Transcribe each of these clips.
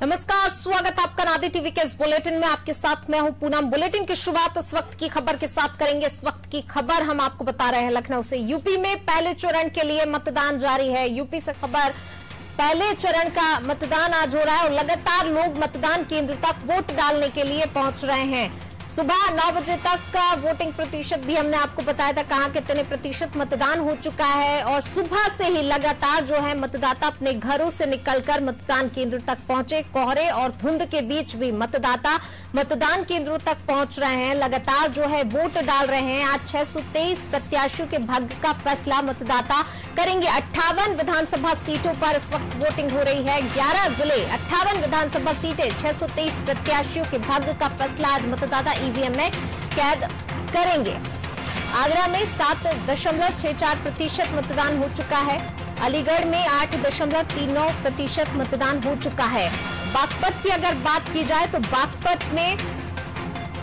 नमस्कार, स्वागत आपका नादी टीवी के इस बुलेटिन में। आपके साथ मैं हूं पूनम। बुलेटिन की शुरुआत इस वक्त की खबर के साथ करेंगे। इस वक्त की खबर हम आपको बता रहे हैं लखनऊ से। यूपी में पहले चरण के लिए मतदान जारी है। यूपी से खबर, पहले चरण का मतदान आज हो रहा है और लगातार लोग मतदान केंद्र तक वोट डालने के लिए पहुंच रहे हैं। सुबह 9 बजे तक का वोटिंग प्रतिशत भी हमने आपको बताया था, कहां कितने प्रतिशत मतदान हो चुका है। और सुबह से ही लगातार जो है मतदाता अपने घरों से निकलकर मतदान केंद्र तक पहुंचे। कोहरे और धुंध के बीच भी मतदाता मतदान केंद्रों तक पहुंच रहे हैं, लगातार जो है वोट डाल रहे हैं। आज 623 प्रत्याशियों के भाग्य का फैसला मतदाता करेंगे। 58 विधानसभा सीटों पर इस वक्त वोटिंग हो रही है। 11 जिले, 58 विधानसभा सीटें, 623 प्रत्याशियों के भाग्य का फैसला आज मतदाता ईवीएम में कैद करेंगे। आगरा में 7.64% मतदान हो चुका है। अलीगढ़ में 8.39% मतदान हो चुका है। बागपत की अगर बात की जाए तो बागपत में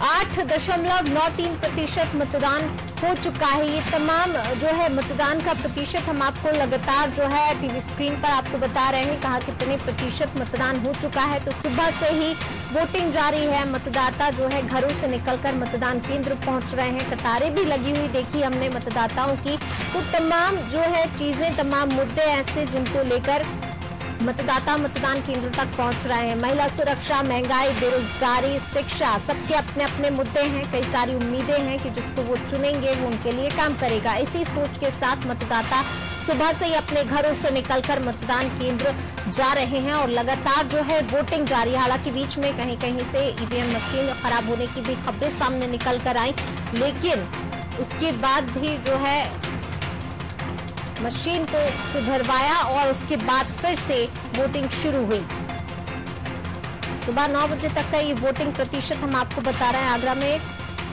8.93% मतदान हो चुका है। ये तमाम जो है मतदान का प्रतिशत हम आपको लगातार जो है टीवी स्क्रीन पर आपको बता रहे हैं, कहाँ कितने प्रतिशत मतदान हो चुका है। तो सुबह से ही वोटिंग जारी है। मतदाता जो है घरों से निकलकर मतदान केंद्र पहुंच रहे हैं। कतारें भी लगी हुई देखी हमने मतदाताओं की। तो तमाम जो है चीजें, तमाम मुद्दे ऐसे जिनको लेकर मतदाता मतदान केंद्र तक पहुंच रहे हैं। महिला सुरक्षा, महंगाई, बेरोजगारी, शिक्षा, सबके अपने अपने मुद्दे हैं। कई सारी उम्मीदें हैं कि जिसको वो चुनेंगे वो उनके लिए काम करेगा। इसी सोच के साथ मतदाता सुबह से ही अपने घरों से निकलकर मतदान केंद्र जा रहे हैं और लगातार जो है वोटिंग जारी है। हालांकि बीच में कहीं कहीं से ईवीएम मशीन खराब होने की भी खबरें सामने निकल कर आई, लेकिन उसके बाद भी जो है मशीन को सुधरवाया और उसके बाद फिर से वोटिंग शुरू हुई। सुबह 9 बजे तक का ये वोटिंग प्रतिशत हम आपको बता रहे हैं। आगरा में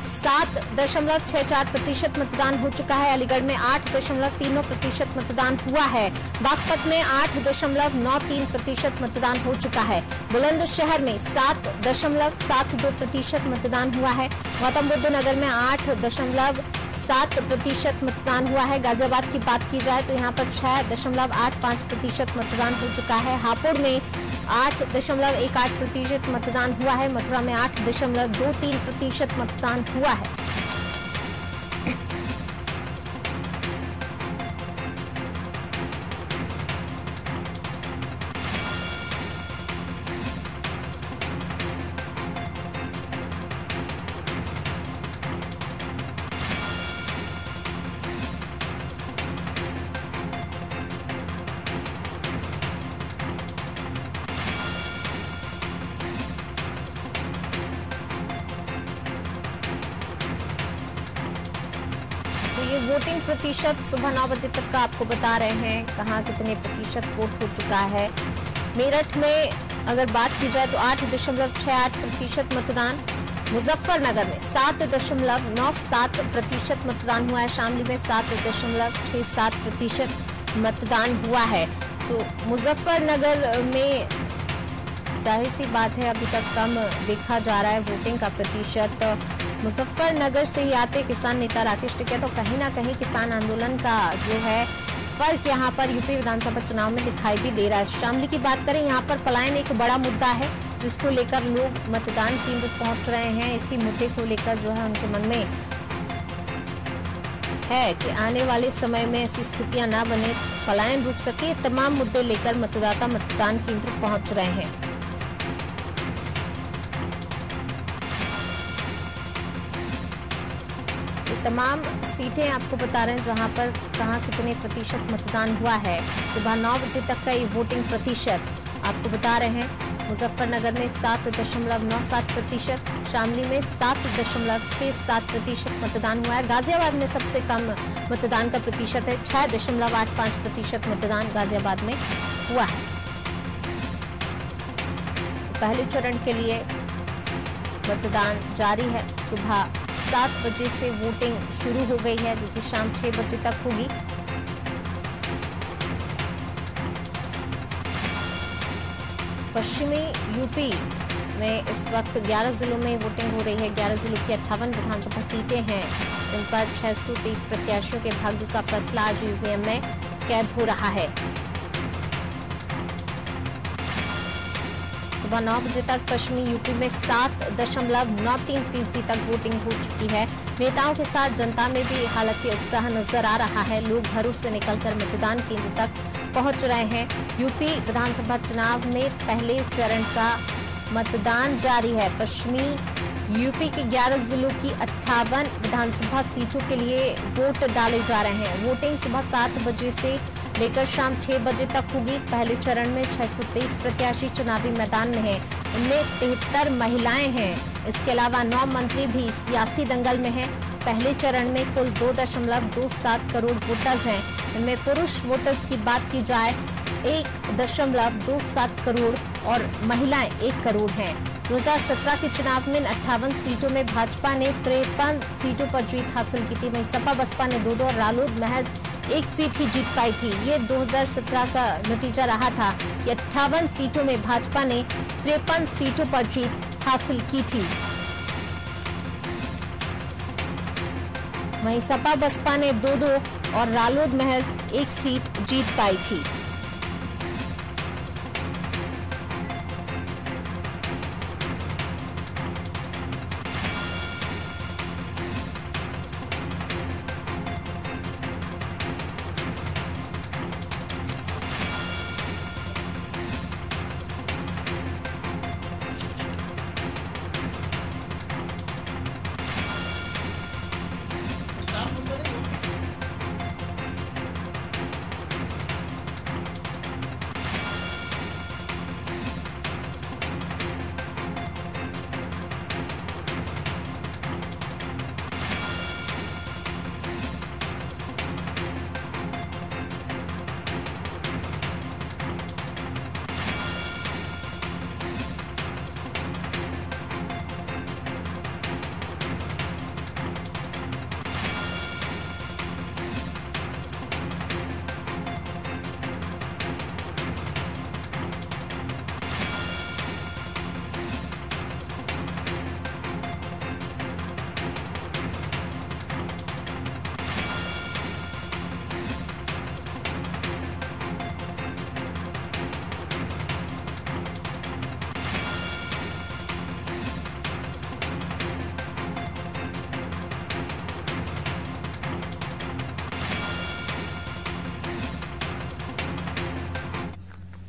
7.64% मतदान हो चुका है। अलीगढ़ में 8.39% मतदान हुआ है। बागपत में 8.93% मतदान हो चुका है। बुलंदशहर में 7.72% मतदान हुआ है। गौतम बुद्ध नगर में 8.7% मतदान हुआ है। गाजियाबाद की बात की जाए तो यहाँ पर 6.85% मतदान हो चुका है। हापुड़ में 8.18% मतदान हुआ है। मथुरा में 8.23% मतदान हुआ है। तो ये वोटिंग प्रतिशत सुबह 9 बजे तक का आपको बता रहे हैं, कहाँ कितने प्रतिशत वोट हो चुका है। मेरठ में अगर बात की जाए तो 8.68% मतदान। मुजफ्फरनगर में 7.97% मतदान हुआ है। शामली में 7.67% मतदान हुआ है। तो मुजफ्फरनगर में जाहिर सी बात है अभी तक कम देखा जा रहा है वोटिंग का प्रतिशत। मुजफ्फरनगर से ही आते किसान नेता राकेश टिकैत, तो कहीं ना कहीं किसान आंदोलन का जो है फर्क यहाँ पर यूपी विधानसभा चुनाव में दिखाई भी दे रहा है। शामली की बात करें, यहाँ पर पलायन एक बड़ा मुद्दा है जिसको लेकर लोग मतदान केंद्र पहुंच रहे हैं। इसी मुद्दे को लेकर जो है उनके मन में है कि आने वाले समय में ऐसी स्थितियां ना बने, पलायन रुक सके। तमाम मुद्दे लेकर मतदाता मतदान केंद्र पहुंच रहे हैं। तमाम सीटें आपको बता रहे हैं जहां पर कहां कितने प्रतिशत मतदान हुआ है। सुबह 9 बजे तक का ये वोटिंग प्रतिशत आपको बता रहे हैं। मुजफ्फरनगर में 7.97%, शामली में 7.67% मतदान हुआ है। गाजियाबाद में सबसे कम मतदान का प्रतिशत है, 6.85% मतदान गाजियाबाद में हुआ है। पहले चरण के लिए मतदान जारी है। सुबह 7 बजे से वोटिंग शुरू हो गई है, जो कि शाम 6 बजे तक होगी। पश्चिमी यूपी में इस वक्त 11 जिलों में वोटिंग हो रही है। 11 जिलों की 58 विधानसभा सीटें हैं, जिन पर 623 प्रत्याशियों के भाग्य का फैसला आज ईवीएम में कैद हो रहा है। सुबह 9 बजे तक पश्चिमी यूपी में 7.93% तक वोटिंग हो चुकी है। नेताओं के साथ जनता में भी हालांकि उत्साह नजर आ रहा है। लोग घरों से निकलकर मतदान केंद्र तक पहुंच रहे हैं। यूपी विधानसभा चुनाव में पहले चरण का मतदान जारी है। पश्चिमी यूपी के 11 जिलों की 58 विधानसभा सीटों के लिए वोट डाले जा रहे हैं। वोटिंग सुबह 7 बजे से लेकर शाम 6 बजे तक होगी। पहले चरण में 623 प्रत्याशी चुनावी मैदान में हैं। इनमें 73 महिलाएं हैं। इसके अलावा 9 मंत्री भी सियासी दंगल में हैं। पहले चरण में कुल 2.27 करोड़ वोटर्स हैं। इनमें पुरुष वोटर्स की बात की जाए 1.27 करोड़ और महिलाएं 1 करोड़ हैं। 2017 के चुनाव में 58 सीटों में भाजपा ने 53 सीटों पर जीत हासिल की थी। वहीं सपा बसपा ने 2 और रालोद महज 1 सीट ही जीत पाई थी। ये 2017 का नतीजा रहा था कि 58 सीटों में भाजपा ने 53 सीटों पर जीत हासिल की थी। वहीं सपा बसपा ने 2 और रालोद महज 1 सीट जीत पाई थी।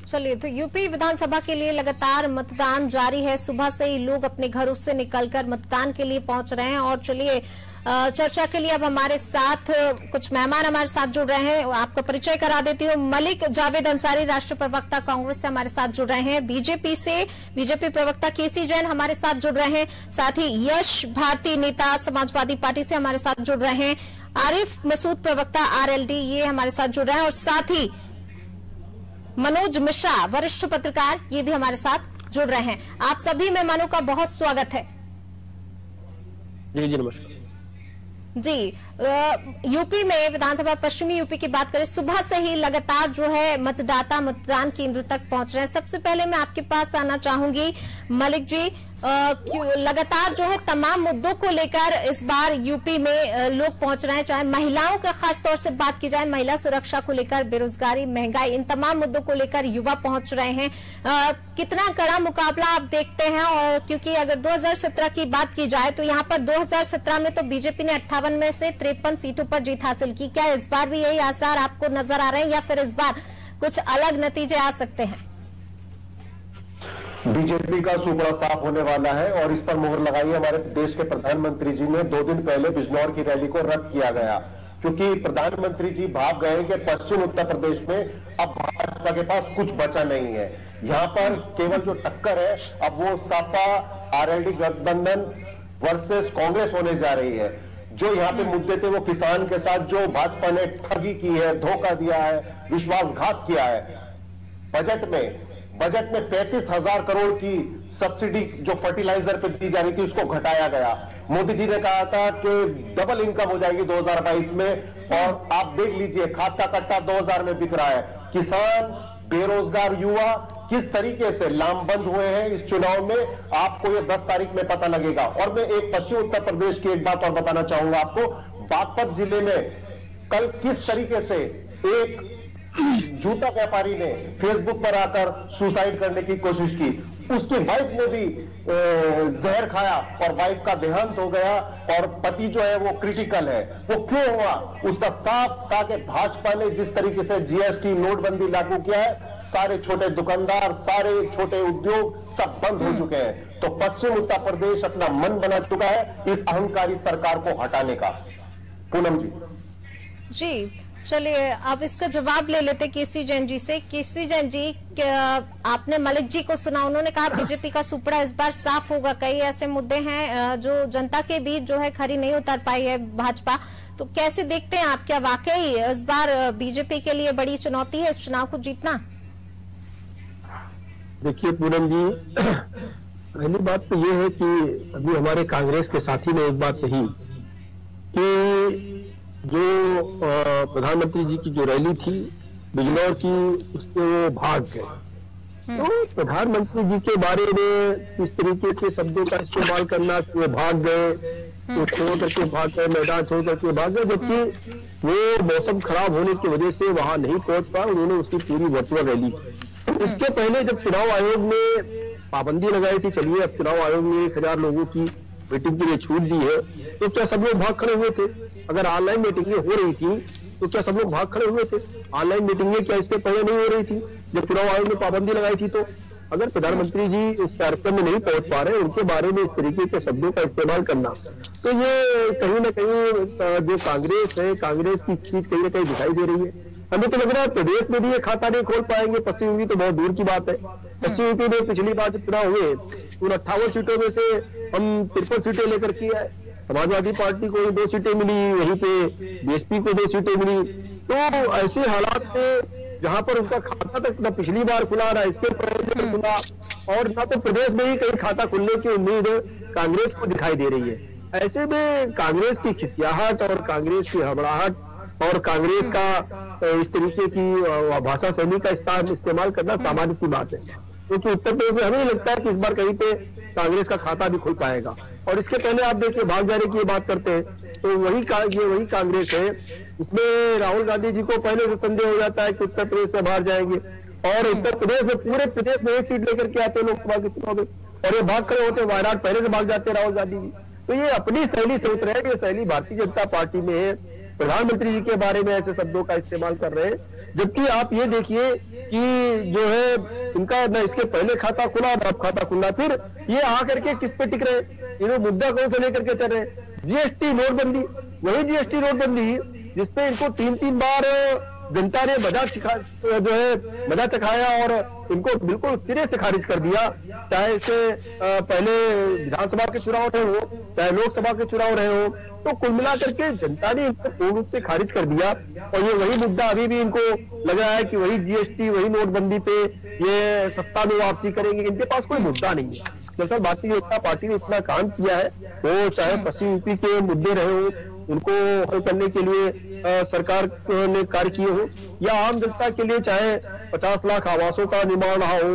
चलिए, तो यूपी विधानसभा के लिए लगातार मतदान जारी है। सुबह से ही लोग अपने घरों से निकलकर मतदान के लिए पहुंच रहे हैं। और चलिए, चर्चा के लिए अब हमारे साथ कुछ मेहमान हमारे साथ जुड़ रहे हैं। आपका परिचय करा देती हूँ। मलिक जावेद अंसारी, राष्ट्रीय प्रवक्ता कांग्रेस से हमारे साथ जुड़ रहे हैं। बीजेपी से बीजेपी प्रवक्ता केसी जैन हमारे साथ जुड़ रहे हैं। साथ ही यश भारती, नेता समाजवादी पार्टी से हमारे साथ जुड़ रहे हैं। आरिफ मसूद, प्रवक्ता आरएलडी, ये हमारे साथ जुड़ रहे हैं। और साथ ही मनोज मिश्रा, वरिष्ठ पत्रकार, ये भी हमारे साथ जुड़ रहे हैं। आप सभी मेहमानों का बहुत स्वागत है। जी नमस्कार। जी, यूपी में विधानसभा, पश्चिमी यूपी की बात करें, सुबह से ही लगातार जो है मतदाता मतदान केंद्र तक पहुंच रहे हैं। सबसे पहले मैं आपके पास आना चाहूंगी मलिक जी, लगातार जो है तमाम मुद्दों को लेकर इस बार यूपी में लोग पहुंच रहे हैं। चाहे महिलाओं के खास तौर से बात की जाए, महिला सुरक्षा को लेकर, बेरोजगारी, महंगाई, इन तमाम मुद्दों को लेकर युवा पहुंच रहे हैं। कितना कड़ा मुकाबला आप देखते हैं? और क्योंकि अगर 2017 की बात की जाए तो यहाँ पर 2017 में तो बीजेपी ने 58 में से 53 सीटों पर जीत हासिल की। क्या इस बार भी यही आसार आपको नजर आ रहे हैं या फिर इस बार कुछ अलग नतीजे आ सकते हैं? बीजेपी का सूबड़ा साफ होने वाला है और इस पर मोहर लगाई हमारे देश के प्रधानमंत्री जी ने। 2 दिन पहले बिजनौर की रैली को रद्द किया गया क्योंकि प्रधानमंत्री जी भाग गए कि पश्चिम उत्तर प्रदेश में अब भाजपा के पास कुछ बचा नहीं है। यहाँ पर केवल जो टक्कर है अब वो सपा आरएलडी गठबंधन वर्सेस कांग्रेस होने जा रही है। जो यहाँ पे मुद्दे थे वो किसान के साथ जो भाजपा ने ठगी की है, धोखा दिया है, विश्वासघात किया है। बजट में 35,000 करोड़ की सब्सिडी जो फर्टिलाइजर पे दी जा रही थी उसको घटाया गया। मोदी जी ने कहा था कि डबल इनकम हो जाएगी 2022 में और आप देख लीजिए खाद का कट्टा 2000 में बिक रहा है। किसान, बेरोजगार युवा किस तरीके से लामबंद हुए हैं इस चुनाव में, आपको ये 10 तारीख में पता लगेगा। और मैं एक पश्चिम उत्तर प्रदेश की एक बात और बताना चाहूंगा आपको। बागपत जिले में कल किस तरीके से एक जूता व्यापारी ने फेसबुक पर आकर सुसाइड करने की कोशिश की। उसकी वाइफ ने भी जहर खाया और वाइफ का देहांत हो गया और पति जो है वो क्रिटिकल है। वो क्यों हुआ? उसका साफ था कि भाजपा ने जिस तरीके से जीएसटी नोटबंदी लागू किया है, सारे छोटे दुकानदार, सारे छोटे उद्योग सब बंद हो चुके हैं। तो पश्चिम उत्तर प्रदेश अपना मन बना चुका है इस अहंकारी सरकार को हटाने का। पूनम जी चलिए अब इसका जवाब ले लेते केसी जैन जी से। केसी जैन जी, आपने मलिक जी को सुना, उन्होंने कहा बीजेपी का सुपड़ा इस बार साफ होगा। कई ऐसे मुद्दे हैं जो जनता के बीच जो है खरी नहीं उतर पाई है भाजपा, तो कैसे देखते हैं आप? क्या वाकई इस बार बीजेपी के लिए बड़ी चुनौती है इस चुनाव को जीतना? देखिए पूनम जी, पहली बात तो ये है कि अभी हमारे कांग्रेस के साथी ने एक बात कही कि जो प्रधानमंत्री जी की जो रैली थी बिजनौर की, उससे वो भाग गए। तो प्रधानमंत्री जी के बारे में इस तरीके के शब्दों का इस्तेमाल करना कि वो भाग गए, तो छोड़ करके भाग गए, मैदान छोड़ करके भाग गए, जबकि वो मौसम खराब होने की वजह से वहां नहीं पहुंच पाए। उन्होंने उसकी पूरी वर्चुअल रैली की। इसके पहले जब चुनाव आयोग ने पाबंदी लगाई थी, चलिए अब चुनाव आयोग ने 1000 लोगों की मीटिंग के लिए छूट दी है, तो क्या सब लोग भाग खड़े हुए थे? अगर ऑनलाइन मीटिंगें हो रही थी तो क्या सब लोग भाग खड़े हुए थे? ऑनलाइन मीटिंगें क्या इसके पहले नहीं हो रही थी जब चुनाव आयोग ने पाबंदी लगाई थी? तो अगर प्रधानमंत्री जी उस कार्यक्रम में नहीं पहुंच पा रहे, उनके बारे में इस तरीके के शब्दों का इस्तेमाल करना, तो ये कहीं ना कहीं जो कांग्रेस है, कांग्रेस की चीज कहीं ना कहीं दिखाई दे रही है। हमें तो लग रहा है प्रदेश में भी ये खाता नहीं खोल पाएंगे। पश्चिम यूपी तो बहुत दूर की बात है। पश्चिम यूपी में पिछली बार जब चुनाव हुए उन 58 सीटों में से हम 53 सीटें लेकर के आए। समाजवादी पार्टी को 2 सीटें मिली, वहीं पे बीएसपी को 2 सीटें मिली। तो ऐसे हालात में जहां पर उनका खाता तक न पिछली बार खुला, ना इसके पहले खुला, और ना तो प्रदेश में ही कहीं खाता खुलने की उम्मीद कांग्रेस को दिखाई दे रही है। ऐसे में कांग्रेस की खिसियाहट और कांग्रेस की हबड़ाहट और कांग्रेस का इस तरीके की भाषा शैली का इस्तेमाल करना सामान्य सी बात है, क्योंकि उत्तर प्रदेश में हमें नहीं लगता है कि इस बार कहीं पे कांग्रेस का खाता भी खुल पाएगा। और इसके पहले आप देखिए भाग जाने की बात करते हैं, तो वही कांग्रेस है। इसमें राहुल गांधी जी को पहले से संदेह हो जाता है कि उत्तर प्रदेश से बाहर जाएंगे, और उत्तर प्रदेश में पूरे प्रदेश में 1 सीट लेकर के आते लोकसभा के चुनाव में, और ये भाग खड़े होते, वायनाड पहले से भाग जाते राहुल गांधी जी। तो ये अपनी शैली सोच रहे हैं, ये शैली भारतीय जनता पार्टी में है। प्रधानमंत्री जी के बारे में ऐसे शब्दों का इस्तेमाल कर रहे हैं, जबकि आप ये देखिए कि जो है इनका न इसके पहले खाता खुला, न अब खाता खुला। फिर ये आकर के किस पे टिक रहे? इन्होंने मुद्दा कौन से लेकर के चल रहे? जीएसटी नोटबंदी, वही जीएसटी नोटबंदी जिसपे इनको 3-3 बार जनता ने मजा चखाया और इनको बिल्कुल सिरे से खारिज कर दिया। चाहे इससे पहले विधानसभा के चुनाव रहे हो, चाहे लोकसभा के चुनाव रहे हो, तो कुल मिलाकर के जनता ने इनको पूर्ण रूप से खारिज कर दिया। और ये वही मुद्दा अभी भी इनको लग रहा है कि वही जीएसटी, वही नोटबंदी पे ये सत्ता में वापसी करेंगे। इनके पास कोई मुद्दा नहीं है। दरअसल भारतीय जनता पार्टी ने इतना काम किया है, वो चाहे पश्चिम यूपी के मुद्दे रहे हो, उनको हल करने के लिए सरकार ने कार्य किए हो, या आम जनता के लिए चाहे 50 लाख आवासों का निर्माण रहा हो,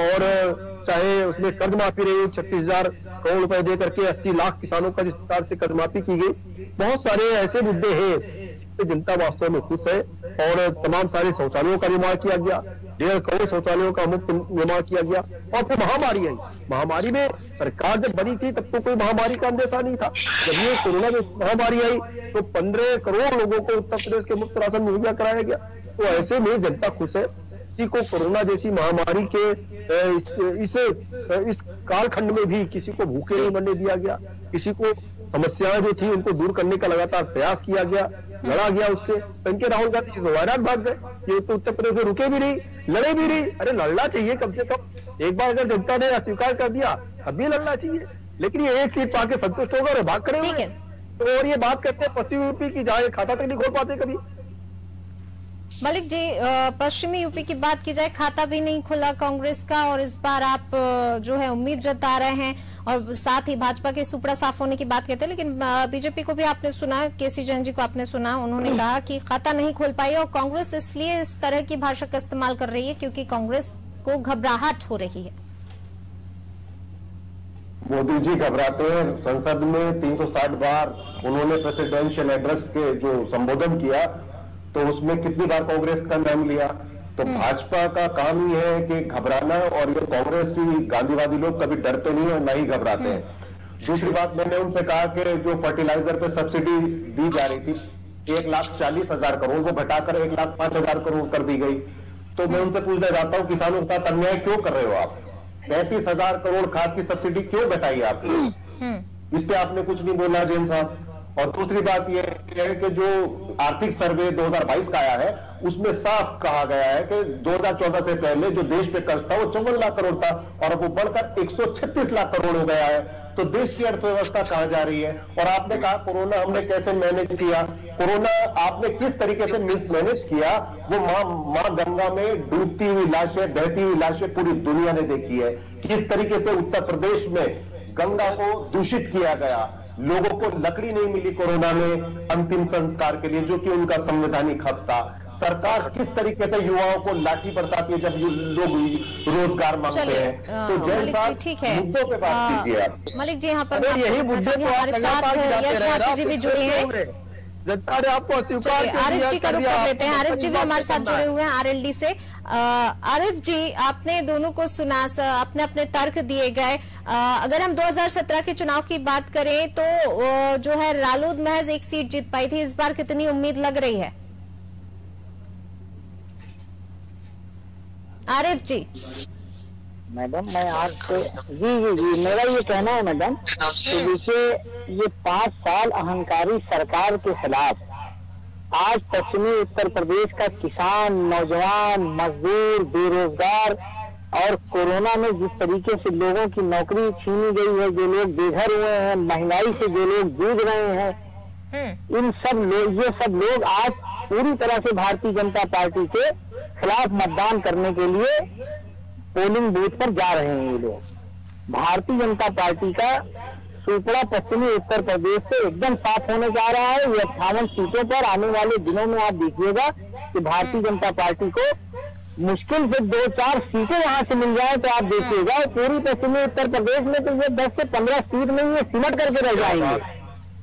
और चाहे उसमें कर्ज माफी रही हो, 36,000 करोड़ रुपए दे करके 80 लाख किसानों का जिस प्रकार से कर्ज माफी की गई। बहुत सारे ऐसे मुद्दे हैं तो जनता वास्तव में खुश है। और तमाम सारे शौचालयों का निर्माण किया गया, 1.5 करोड़ शौचालयों का मुफ्त निर्माण किया गया। और फिर महामारी आई, महामारी में सरकार जब बनी थी तब तो कोई महामारी का अंदेशा नहीं था। जब ये कोरोना में महामारी आई तो 15 करोड़ लोगों को उत्तर प्रदेश के मुफ्त राशन मुहैया कराया गया। तो ऐसे में जनता खुश है। किसी को कोरोना जैसी महामारी के इस कालखंड में भी किसी को भूखे नहीं मरने दिया गया। किसी को समस्याएं जो थी उनको दूर करने का लगातार प्रयास किया गया, लड़ा गया उससे। संजय राहुल गांधी जी वायनाड भाग गए, ये तो उत्तर प्रदेश में रुके भी नहीं, लड़े भी नहीं। अरे लड़ना चाहिए कम से कम। एक बार अगर जनता ने अस्वीकार कर दिया अभी लड़ना चाहिए, लेकिन ये 1 सीट पाके संतुष्ट होगा और भाग खड़े हुए। तो और ये बात करते हैं पश्चिमी यूपी की, जहाँ खाता तक नहीं खोल पाते कभी। मलिक जी, पश्चिमी यूपी की बात की जाए, खाता भी नहीं खुला कांग्रेस का, और इस बार आप जो है उम्मीद जता रहे हैं, और साथ ही भाजपा के सुपड़ा साफ होने की बात कहते हैं। लेकिन बीजेपी को भी आपने सुना, केसी जैन जी को आपने सुना, उन्होंने कहा कि खाता नहीं खोल पाई, और कांग्रेस इसलिए इस तरह की भाषा का इस्तेमाल कर रही है क्योंकि कांग्रेस को घबराहट हो रही है। मोदी जी घबराते हैं। संसद में 360 बार उन्होंने प्रेसिडेंशियल एड्रेस के जो संबोधन किया, तो उसमें कितनी बार कांग्रेस का नाम लिया। तो भाजपा का काम ही है कि घबराना, और ये कांग्रेसी गांधीवादी लोग कभी डरते नहीं और ना ही घबराते हैं। दूसरी बात, मैंने उनसे कहा कि जो फर्टिलाइजर पे सब्सिडी दी जा रही थी 1,40,000 करोड़, वो घटाकर 1,05,000 करोड़ कर दी गई। तो मैं उनसे पूछना चाहता हूं, किसानों के साथ अन्याय क्यों कर रहे हो आप? 35,000 करोड़ खाद की सब्सिडी क्यों घटाई आपने? इस पे आपने कुछ नहीं बोला जैन साहब। और दूसरी बात यह है कि जो आर्थिक सर्वे 2022 का आया है, उसमें साफ कहा गया है कि 2014 से पहले जो देश पे कर्ज था वो 54 लाख करोड़ था, और अब वो बढ़कर 136 लाख करोड़ हो गया है। तो देश की अर्थव्यवस्था कहां जा रही है? और आपने कहा कोरोना हमने कैसे मैनेज किया, कोरोना आपने किस तरीके से मिसमैनेज किया, वो मां गंगा में डूबती हुई लाशें, बहती हुई लाशें पूरी दुनिया ने देखी है। किस तरीके से उत्तर प्रदेश में गंगा को दूषित किया गया, लोगों को लकड़ी नहीं मिली कोरोना में अंतिम संस्कार के लिए, जो कि उनका संवैधानिक हक था। सरकार किस तरीके से युवाओं को लाठी बरसाती है जब लोग रोजगार मांगते हैं। तो जैन साहब, ठीक है, मुद्दों पे बात कीजिए आप। मलिक जी यहाँ पर यही मुद्दे तो हमारे साथ यश भारती जी भी जुड़े हैं, जनता ने आपको आरिफ जी का रुख कर लेते हैं। आरिफ जी भी हमारे साथ जुड़े हुए हैं आरएलडी से। आरिफ जी, आपने दोनों को सुना, अपने अपने तर्क दिए गए। अगर हम 2017 के चुनाव की बात करें तो जो है रालोद महज 1 सीट जीत पाई थी, इस बार कितनी उम्मीद लग रही है आरिफ जी? मैडम मैं आपसे जी मेरा ये कहना है मैडम कि देखिए, ये 5 साल अहंकारी सरकार के खिलाफ आज पश्चिमी उत्तर प्रदेश का किसान, नौजवान, मजदूर, बेरोजगार और कोरोना में जिस तरीके से लोगों की नौकरी छीनी गई है, जो लोग बेघर हुए हैं, महंगाई से जो लोग जूझ रहे हैं, ये सब लोग आज पूरी तरह से भारतीय जनता पार्टी के खिलाफ मतदान करने के लिए पोलिंग बूथ पर जा रहे हैं। ये लोग भारतीय जनता पार्टी का सुपड़ा पश्चिमी उत्तर प्रदेश से एकदम साफ होने जा रहा है। ये 58 सीटों पर आने वाले दिनों में आप देखिएगा कि भारतीय जनता पार्टी को मुश्किल से 2-4 सीटें यहाँ से मिल जाए तो आप देखिएगा पूरी पश्चिमी उत्तर प्रदेश में तो ये 10 से 15 सीट में ये सिमट करके रह जाएंगे।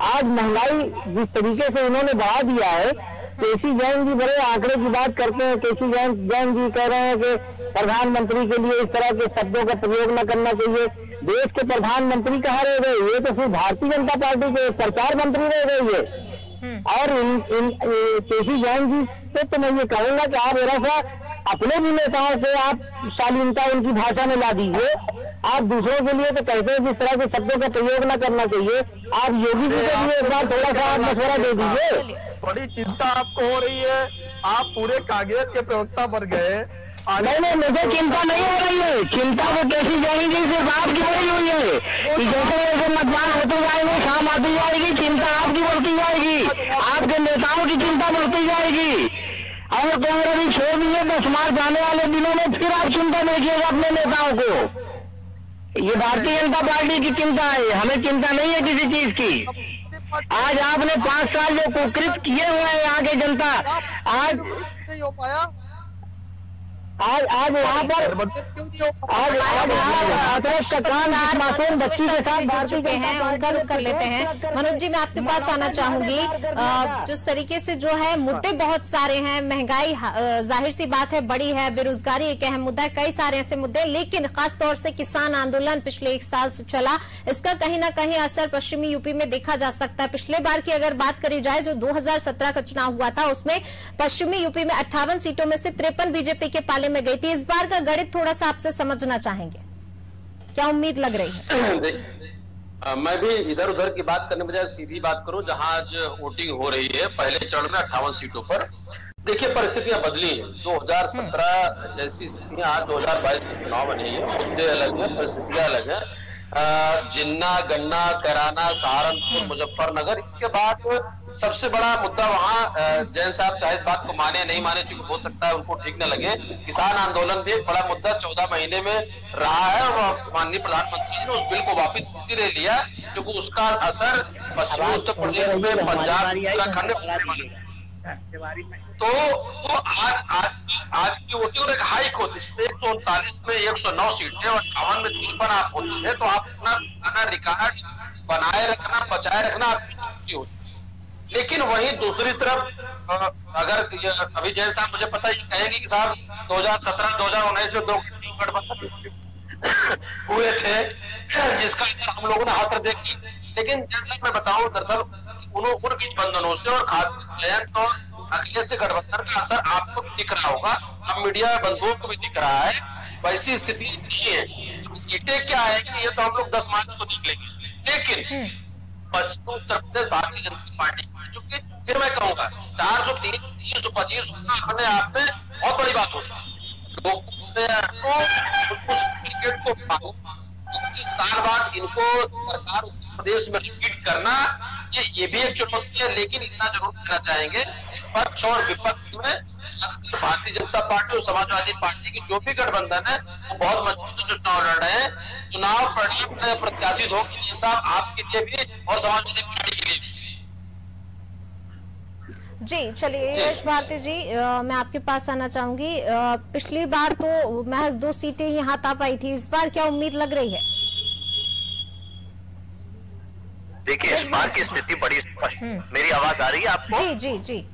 आज महंगाई जिस तरीके से इन्होंने बढ़ा दिया है, केसी जैन जी बड़े आंकड़े की बात करते हैं। केसी जैन जी कह रहे हैं कि प्रधानमंत्री के लिए इस तरह के शब्दों का प्रयोग न करना चाहिए। देश के प्रधानमंत्री कहाँ रह गए? ये तो सिर्फ भारतीय जनता पार्टी के प्रचार मंत्री रह गए ये। और इन केसी जैन जी से तो मैं ये कहूंगा कि आप जरा सा अपने भी नेताओं से आप शालीनता उनकी भाषा में ला दीजिए। आप दूसरों के लिए तो कहते हैं जिस तरह के शब्दों का प्रयोग न करना चाहिए। आप योगी जी के लिए एक बार थोड़ा सा आप मशवरा दे दीजिए। बड़ी चिंता आपको हो रही है, आप पूरे कांग्रेस के प्रवक्ता बन गए। नहीं, मुझे चिंता नहीं हो रही है। चिंता तो केसी जैन जी से आपकी बड़ी हुई है कि जैसे जैसे मतदान होते जाएंगे, शाम आती जाएगी, चिंता आपकी बढ़ती जाएगी, आपके नेताओं की चिंता बढ़ती जाएगी। और कांग्रेस भी छोड़ दिए 10 मार्च जाने वाले दिनों में फिर आप चिंता देखिएगा अपने नेताओं को। ये भारतीय जनता पार्टी की चिंता है, हमें चिंता नहीं है किसी चीज की। आज आपने 5 साल जो कुकृत किए हुए हैं यहाँ के जनता, आज नहीं हो पाया। आज वहाँ पर मासूम बच्ची के साथ जुड़ चुके हैं, उनका रुख कर लेते हैं। मनोज जी, मैं आपके पास आना चाहूंगी। जिस तरीके से जो है मुद्दे बहुत सारे हैं, महंगाई जाहिर सी बात है बड़ी है, बेरोजगारी एक अहम मुद्दा है, कई सारे ऐसे मुद्दे, लेकिन खासतौर से किसान आंदोलन पिछले 1 साल से चला, इसका कहीं ना कहीं असर पश्चिमी यूपी में देखा जा सकता है। पिछले बार की अगर बात करी जाए, जो 2017 का चुनाव हुआ था, उसमें पश्चिमी यूपी में 58 सीटों में से 53 बीजेपी के पाले में गई थी। इस बार का गणित थोड़ा सा आपसे समझना चाहेंगे, क्या उम्मीद लग रही है? मैं भी इधर उधर की बात करने बजाय सीधी बात करूं, जहां आज वोटिंग हो रही है पहले चरण में 58 सीटों पर। देखिए, परिस्थितियां बदली है। 2017 जैसी स्थितियां आज 2022 के चुनाव में नहीं है। मुद्दे अलग है, परिस्थितियां अलग है। जिन्ना, गन्ना, कैराना, सहारनपुर, मुजफ्फरनगर, इसके बाद सबसे बड़ा मुद्दा वहाँ जैन साहब चाहे इस बात को माने नहीं माने, क्योंकि हो सकता है उनको ठीक न लगे, किसान आंदोलन भी एक बड़ा मुद्दा 14 महीने में रहा है। और माननीय प्रधानमंत्री जी ने उस बिल को वापस इसीलिए लिया क्योंकि उसका असर पश्चिमी उत्तर प्रदेश में, पंजाब, उत्तराखंड में। तो आज की वोटिंग एक हाइक होती है। 139 में 109 सीटें और 58 में 53 आप होती है, तो आप अपना रिकॉर्ड बनाए रखना, बचाए रखना आपकी होती है। लेकिन वहीं दूसरी तरफ अगर अभी जैन साहब मुझे पता ही कहेंगे कि साहब 2017-2019 में 2 गठबंधन हुए थे जिसका हम लोगों ने हाथ देखा, लेकिन जैसा मैं बताऊं दरअसल उन गठबंधनों से और खासकर जयंत और अखिलेश से गठबंधन का असर आपको दिख रहा होगा, अब मीडिया बंधुओं को भी दिख रहा है। वैसी स्थिति नहीं है। सीटें क्या है कि ये तो हम लोग 10 मार्च को देख लेंगे, लेकिन पश्चिम उत्तर प्रदेश भारतीय जनता पार्टी, चूंकि फिर मैं कहूंगा 403, 325 अपने आप में बहुत बड़ी बात होती है। को 25 साल बाद इनको सरकार उत्तर प्रदेश में रिपीट करना ये भी एक चुनौती है, लेकिन इतना जरूर कहना चाहेंगे पक्ष और विपक्ष में भारतीय जनता पार्टी और समाजवादी पार्टी की जो भी गठबंधन है वो बहुत मजबूत चुनाव लड़ रहे हैं। चुनाव परिणाम प्रत्याशित हो साहब आपके लिए भी और समाजवादी पार्टी के लिए भी। जी चलिए यश भारती जी, मैं आपके पास आना चाहूंगी। पिछली बार तो महज 2 सीटें ही हाथ आ पाई थी, इस बार क्या उम्मीद लग रही है? देखिए इस बार की स्थिति बड़ी स्पष्ट। मेरी आवाज आ रही है आपको? जी जी जी।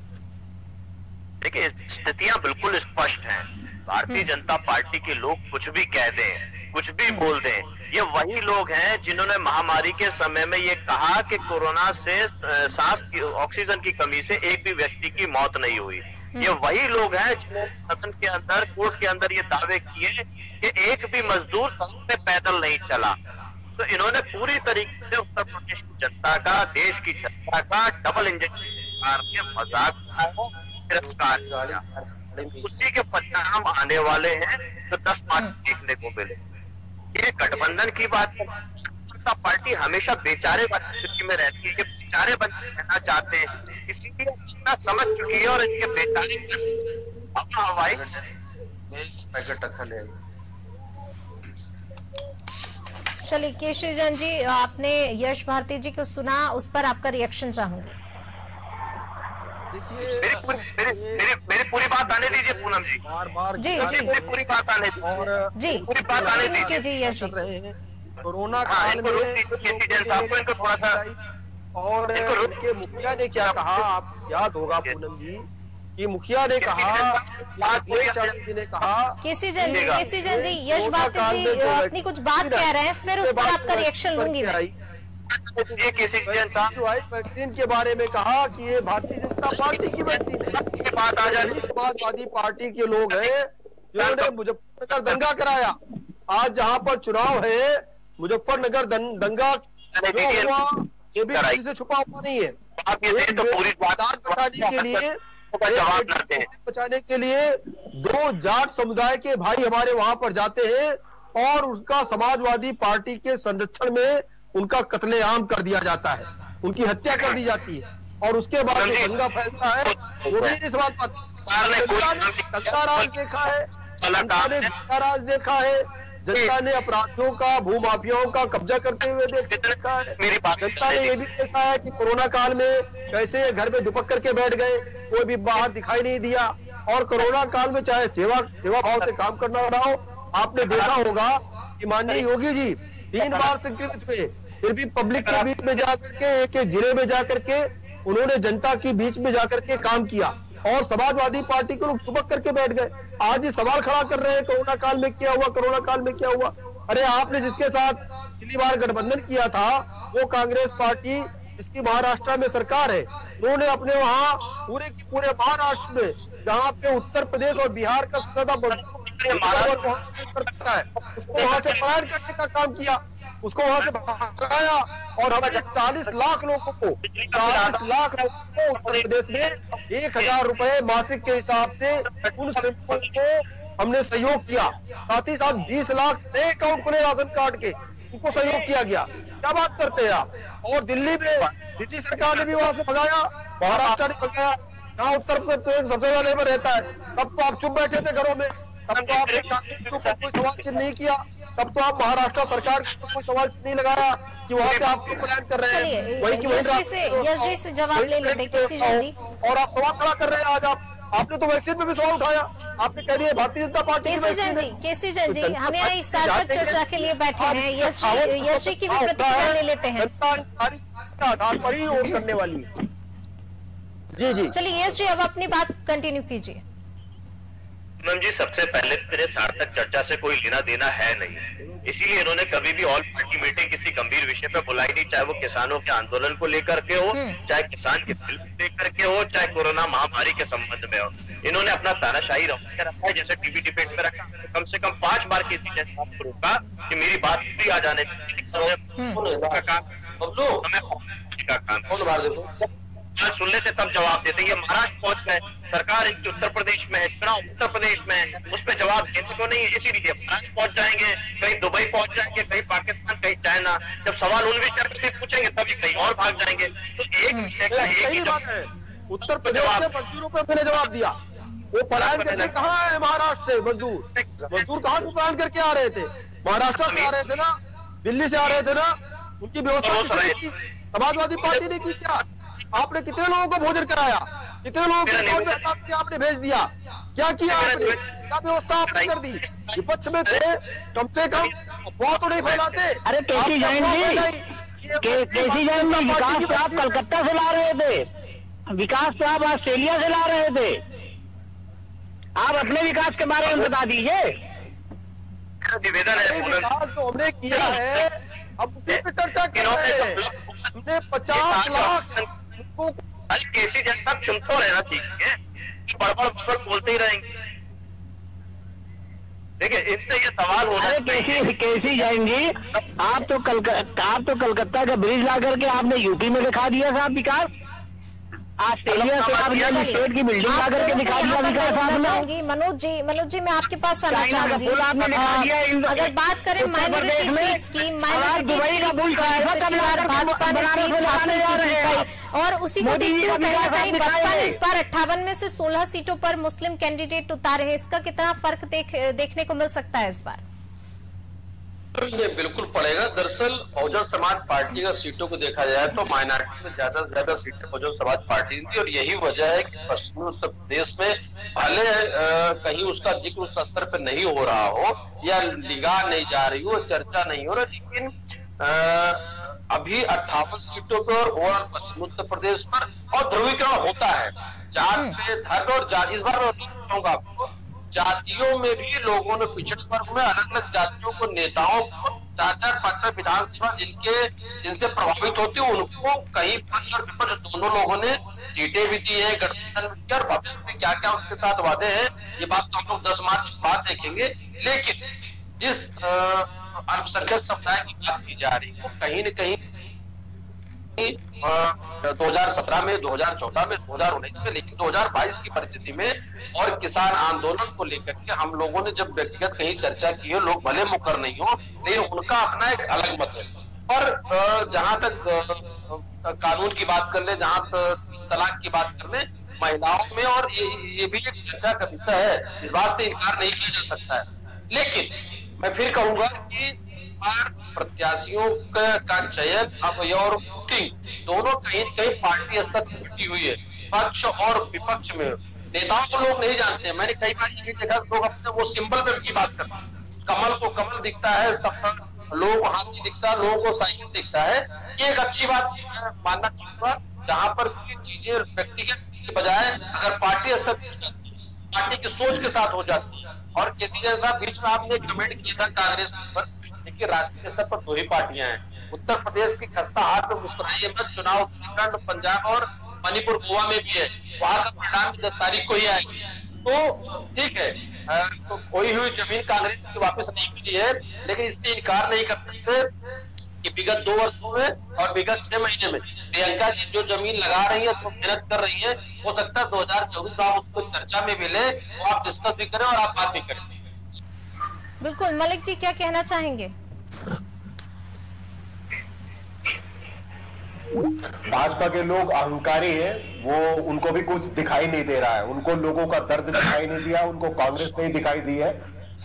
देखिए स्थितियां बिल्कुल स्पष्ट हैं। भारतीय जनता पार्टी के लोग कुछ भी कह दें, कुछ भी बोल दें, ये वही लोग हैं जिन्होंने महामारी के समय में ये कहा कि कोरोना से सांस की ऑक्सीजन की कमी से एक भी व्यक्ति की मौत नहीं हुई। ये वही लोग हैं जिन्होंने सदन के अंदर, कोर्ट के अंदर ये दावे किए कि एक भी मजदूर सड़क पे पैदल नहीं चला। तो इन्होंने पूरी तरीके से उत्तर प्रदेश की जनता का, देश की जनता का डबल इंजन के मजाक गिरफ्तार किया। उसी के परिणाम आने वाले हैं जो 10 मार्च देखने को मिले। ये गठबंधन की बात है, जनता पार्टी हमेशा बेचारे वाली स्थिति में रहती है, बेचारे बच्चे रहना चाहते हैं, इसीलिए इतना समझ चुकी है और इनके बेचारे हवाई पैकेट रखा ले। चलिए केशरी जैन जी, आपने यश भारती जी को सुना, उस पर आपका रिएक्शन चाहूंगी। मेरी पूरी बात आने दीजिए पूनम जी। बार जी जी मेरी पूरी बात आने दीजिए और जी पूरी बात आने दीजिए जी यश जी। कोरोना काल में इनको थोड़ा सा और इनके मुखिया ने क्या कहा, आप याद होगा पूनम जी कि मुखिया ने कहा, जी ने कहा, केसी जैन जी, यश भारती जी अपनी कुछ बात कह रहे हैं, फिर उस पर आपका रिएक्शन लूंगी मैं। वैक्सीन के बारे में कहा कि ये भारतीय जनता पार्टी की वैक्सीन है। बात आ जाए समाजवादी पार्टी के लोग हैं जिन्होंने मुजफ्फरनगर दंगा कराया। आज जहां पर चुनाव है, मुजफ्फरनगर दंगा ये भी किसी से छुपा हुआ नहीं है। बचाने के लिए 2 जाट समुदाय के भाई हमारे वहां पर जाते हैं और उसका समाजवादी पार्टी के संरक्षण में उनका कत्लेआम कर दिया जाता है, उनकी हत्या कर दी जाती है, और उसके बाद जो दंगा फैलता है वो भी इस बात पर दंगा राज देखा है, जनता ने दंगा राज देखा है, जनता ने अपराधियों का, भूमाफियाओं का कब्जा करते हुए देखा है। जनता ने ये भी देखा है कि कोरोना काल में कैसे घर में दुपक करके बैठ गए, कोई भी बाहर दिखाई नहीं दिया। और कोरोना काल में चाहे सेवा भाव से काम करना रहा हो, आपने देखा होगा कि माननीय योगी जी 3 बार संक्रमित हुए, फिर भी पब्लिक के बीच में जाकर के, एक जिले में जाकर के उन्होंने जनता के बीच में जाकर के काम किया और समाजवादी पार्टी के लोग दुबक करके बैठ गए। आज ये सवाल खड़ा कर रहे हैं कोरोना काल में क्या हुआ, कोरोना काल में क्या हुआ। अरे आपने जिसके साथ पिछली बार गठबंधन किया था वो कांग्रेस पार्टी, जिसकी महाराष्ट्र में सरकार है, उन्होंने अपने वहाँ पूरे के पूरे महाराष्ट्र में, जहाँ पे उत्तर प्रदेश और बिहार का ज्यादा करता है, उसको वहां से पलायन करने का काम किया, उसको वहां से भगाया और हमने 40 लाख लोगों को उत्तर प्रदेश में 1000 रुपए मासिक के हिसाब से उन श्रमिकों को हमने सहयोग किया। साथ ही साथ 20 लाख नए अकाउंट खुले राशन कार्ड के, उनको सहयोग किया गया। क्या बात करते हैं आप। और दिल्ली में दिल्ली सरकार ने भी वहां से भगाया, महाराष्ट्र ने भगाया, जहाँ उत्तर प्रदेश सबसे ज्यादा लेबर रहता है। तब तो आप चुप बैठे थे घरों में, तब तो आपने कांग्रेस के ऊपर कोई सवाल चिन्ह नहीं किया, तब तो आप महाराष्ट्र सरकार को कोई सवाल नहीं लगाया कि वहाँ से आप प्लान कर रहे हैं। यश जी से जवाब ले लेते केसी जी। और आप सवाल खड़ा कर रहे हैं आज आपने तो वैक्सीन पे भी सवाल उठाया, आपने कह दिया भारतीय जनता पार्टी। केसी जैन जी हम यहाँ एक सार्थक चर्चा के लिए बैठे हैं, यश जी की भी प्रतिक्रिया ले लेते हैं। आधार पर ही वोट करने वाली है। जी जी चलिए यश जी, अब अपनी बात कंटिन्यू कीजिए। मैम जी, सबसे पहले मेरे सार्थक चर्चा से कोई लेना देना है नहीं, इसीलिए इन्होंने कभी भी ऑल पार्टी मीटिंग किसी गंभीर विषय पे बुलाई नहीं, चाहे वो किसानों के आंदोलन को लेकर के हो, चाहे किसान के बिल को लेकर के हो, चाहे कोरोना महामारी के संबंध में हो। इन्होंने अपना तानाशाही रखा है, जैसे टीवी डिबेट पे रखा, कम से कम 5 बार किसी ने रोका कि मेरी बात भी आ जाने का सुन लेते तब जवाब देते। ये महाराष्ट्र पहुंच गए, सरकार इनके उत्तर प्रदेश में है, चुनाव उत्तर प्रदेश में है, उस पर जवाब देने को नहीं है, इसीलिए महाराष्ट्र पहुंच जाएंगे, कहीं दुबई पहुंच जाएंगे, कहीं पाकिस्तान, कहीं चाइना। जब सवाल उन विषय से पूछेंगे तभी कहीं और भाग जाएंगे। तो एक ही बात है, उत्तर प्रदेश से मजदूरों पर मैंने जवाब दिया, वो पलायन करके कहाँ है महाराष्ट्र से मजदूर कहाँ से पलायन करके आ रहे थे? महाराष्ट्र से आ रहे थे ना, दिल्ली से आ रहे थे ना, उनकी व्यवस्था की समाजवादी पार्टी ने की क्या? आपने कितने लोगों को भोजन कराया, कितने लोगों को आपने भेज दिया, क्या किया आपने, क्या व्यवस्था आपने कर दी? विपक्ष में थे, कम से कम अफवाह तो नहीं फैलाते। अरे केसी जैन जी, विकास तो आप कलकत्ता से ला रहे थे, विकास तो आप ऑस्ट्रेलिया से ला रहे थे, आप अपने विकास के बारे में बता दीजिए। निवेदन है, विकास तो हमने किया है, अब उसी पे चर्चा कर रहे हैं। हमने 50 लाख केसी जन तक सुनते रहना चाहिए, बड़बड़ बोलते ही रहेंगे। देखिए, इससे ये सवाल हो रहा है। केसी जैन जी, आप तो कलकत्ता का ब्रिज ला करके आपने यूपी में दिखा दिया साहब विकास, ऑस्ट्रेलिया से आपने स्टेट की बिल्डिंग ला करके दिखा दिया विकास आपने। मनोज जी मैं आपके पास आना चाहूंगी। अगर बात करें माइनॉरिटी सीट्स की, माइनॉरिटी सीट्स भाजपा ने जीत हासिल की थी, और उसी को देखते हुए कहीं ना कहीं बसपा ने इस बार 58 में से 16 सीटों पर मुस्लिम कैंडिडेट उतारे हैं। इसका कितना फर्क देखने को मिल सकता है इस बार? ये बिल्कुल पड़ेगा। दरअसल बहुजन समाज पार्टी का सीटों को देखा जाए तो माइनॉरिटी से ज्यादा सीटें बहुजन समाज पार्टी की थी, और यही वजह है कि पश्चिमी उत्तर प्रदेश में भले कहीं उसका जिक्र उस स्तर पर नहीं हो रहा हो या निगाह नहीं जा रही हो, चर्चा नहीं हो रहा, लेकिन अभी 58 सीटों पर ओवरऑल पश्चिमी उत्तर प्रदेश पर और ध्रुवीकरण होता है जात पे, धर्म और जाति। इस बार मैं बताऊंगा आपको, जातियों में भी लोगों ने पिछड़े वर्ग में अलग अलग जातियों को, नेताओं को 4-5 विधानसभा जिनसे प्रभावित होती है उनको कहीं पक्ष और विपक्ष दोनों लोगों ने सीटें भी दी है, गठबंधन भी किया, और भविष्य में क्या क्या उनके साथ वादे हैं ये बात तो हम लोग 10 मार्च के बाद देखेंगे। लेकिन जिस अल्पसंख्यक समुदाय की बात की जा रही है कहीं न कहीं 2017 में, 2014 में, 2019 में, लेकिन 2022 की परिस्थिति में और किसान आंदोलन को लेकर के हम लोगों ने जब व्यक्तिगत कहीं चर्चा की है, लोग भले मुकर नहीं हो लेकिन उनका अपना एक अलग मत है। और जहां तक कानून की बात कर ले, जहां तक तलाक की बात कर ले, महिलाओं में, और ये भी एक चर्चा का विषय है, इस बात से इनकार नहीं किया जा सकता है। लेकिन मैं फिर कहूंगा कि प्रत्याशियों का चयन अब और वोटिंग दोनों कहीं न कहीं पार्टी स्तर पर बटी हुई है, पक्ष और विपक्ष में। नेताओं को लोग नहीं जानते हैं, मैंने कई बार ये भी देखा लोग अपने वो सिंबल पे की बात करते हैं, कमल को कमल दिखता है, सब लोगों को हाथी दिखता है, लोगों को साइकिल दिखता है। ये एक अच्छी बात मानना चाहूंगा, जहां पर चीजें व्यक्तिगत के बजाय अगर पार्टी स्तर पार्टी की सोच के साथ हो जाती है। और किसी जैसा बीच में आपने कमेंट किया था कांग्रेस पर, देखिए राष्ट्रीय स्तर पर 2 ही पार्टियां हैं, उत्तर प्रदेश की खस्ता हाथ में मुस्कुराइए मत, चुनाव उत्तराखंड, पंजाब और मणिपुर, गोवा में भी है, वहां का परिणाम 10 तारीख को ही आएगी। तो ठीक है, तो खोई हुई जमीन कांग्रेस की वापस नहीं मिली है, लेकिन इससे इनकार नहीं कर सकते कि विगत 2 वर्षों में और विगत 6 महीने में प्रियंका जी जो जमीन लगा रही है, तो मेहनत कर रही है, हो सकता है 2024 में आप उसको चर्चा में मिले, वो आप डिस्कस भी करें और आप बात भी करें। बिल्कुल, मलिक जी क्या कहना चाहेंगे? भाजपा के लोग अहंकारी हैं, वो उनको भी कुछ दिखाई नहीं दे रहा है, उनको लोगों का दर्द दिखाई नहीं दिया, उनको कांग्रेस नहीं दिखाई दी है।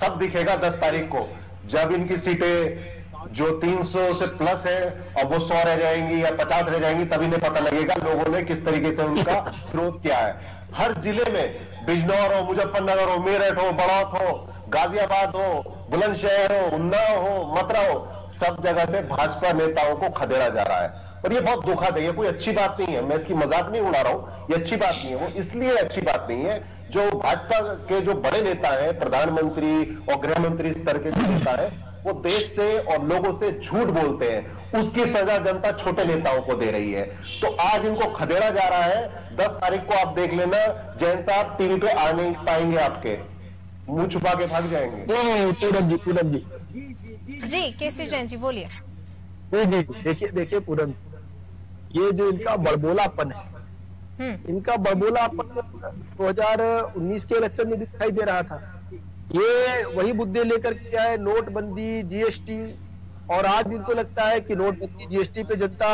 सब दिखेगा 10 तारीख को, जब इनकी सीटें जो 300 से प्लस है और वो 100 रह जाएंगी या 50 रह जाएंगी, तभी नहीं पता लगेगा लोगों ने किस तरीके से उनका विरोध किया है। हर जिले में, बिजनौर हो, मुजफ्फरनगर हो, मेरठ हो, बड़ौत हो, गाजियाबाद हो, बुलंदशहर हो, उन्नाव हो, मथुरा हो, सब जगह से भाजपा नेताओं को खदेड़ा जा रहा है। और ये बहुत दुखद है, ये कोई अच्छी बात नहीं है, मैं इसकी मजाक नहीं उड़ा रहा हूं, ये अच्छी बात नहीं है। वो इसलिए अच्छी बात नहीं है जो भाजपा के जो बड़े नेता हैं, प्रधानमंत्री और गृह मंत्री स्तर के जो नेता है, वो देश से और लोगों से झूठ बोलते हैं, उसकी सजा जनता छोटे नेताओं को दे रही है। तो आज इनको खदेड़ा जा रहा है। 10 तारीख को आप देख लेना, जैन साहब टीवी पे आ नहीं पाएंगे, आपके मुंह छुपा के भाग जाएंगे। पूनम जी केसी जैन जी बोलिए। देखिए पूनम, ये जो इनका बड़बोलापन है, इनका बड़बोलापन 2019 के इलेक्शन में दिखाई दे रहा था। ये वही मुद्दे लेकर के आए, नोटबंदी, जीएसटी, और आज इनको लगता है कि नोटबंदी जीएसटी पे जनता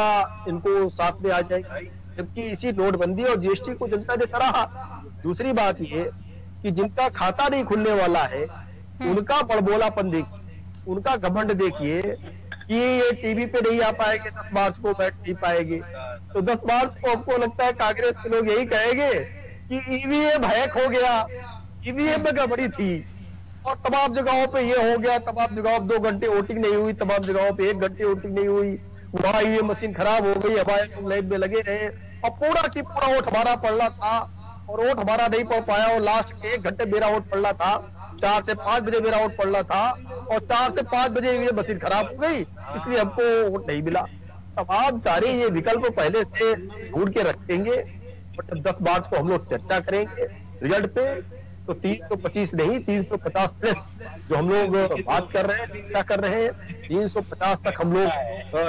इनको साथ में आ जाएगी, जबकि इसी नोटबंदी और जीएसटी को जनता ने सराहा। दूसरी बात ये कि जिनका खाता नहीं खुलने वाला है, उनका बड़बोलापन देखिए, उनका घमंड देखिए कि ये टीवी पे नहीं आ पाएंगे, 10 मार्च को बैठ नहीं पाएंगे। तो 10 मार्च को हमको लगता है कांग्रेस के लोग यही कहेंगे कि ईवीएम हैक हो गया, ईवीएम में गड़बड़ी थी और तमाम जगहों पे ये हो गया, तमाम जगहों 2 घंटे वोटिंग नहीं हुई, तमाम जगहों पे 1 घंटे वोटिंग नहीं हुई, वहां ये मशीन खराब हो गई, हमारे लोग लाइन में लगे रहे और पूरा की पूरा वोट हमारा पड़ना था और वोट हमारा नहीं पड़ पाया और लास्ट के 1 घंटे मेरा वोट पड़ना था, 4 से 5 बजे मेरा वोट पड़ना था और 4 से 5 बजे ये मशीन खराब हो गई, इसलिए हमको वोट नहीं मिला। तमाम सारे ये विकल्प पहले से ढूंढ के रखेंगे और 10 मार्च को हम लोग चर्चा करेंगे रिजल्ट पे, तो 325 नहीं 350 प्लस जो हम लोग बात कर रहे हैं, चर्चा कर रहे हैं, 350 तक हम लोग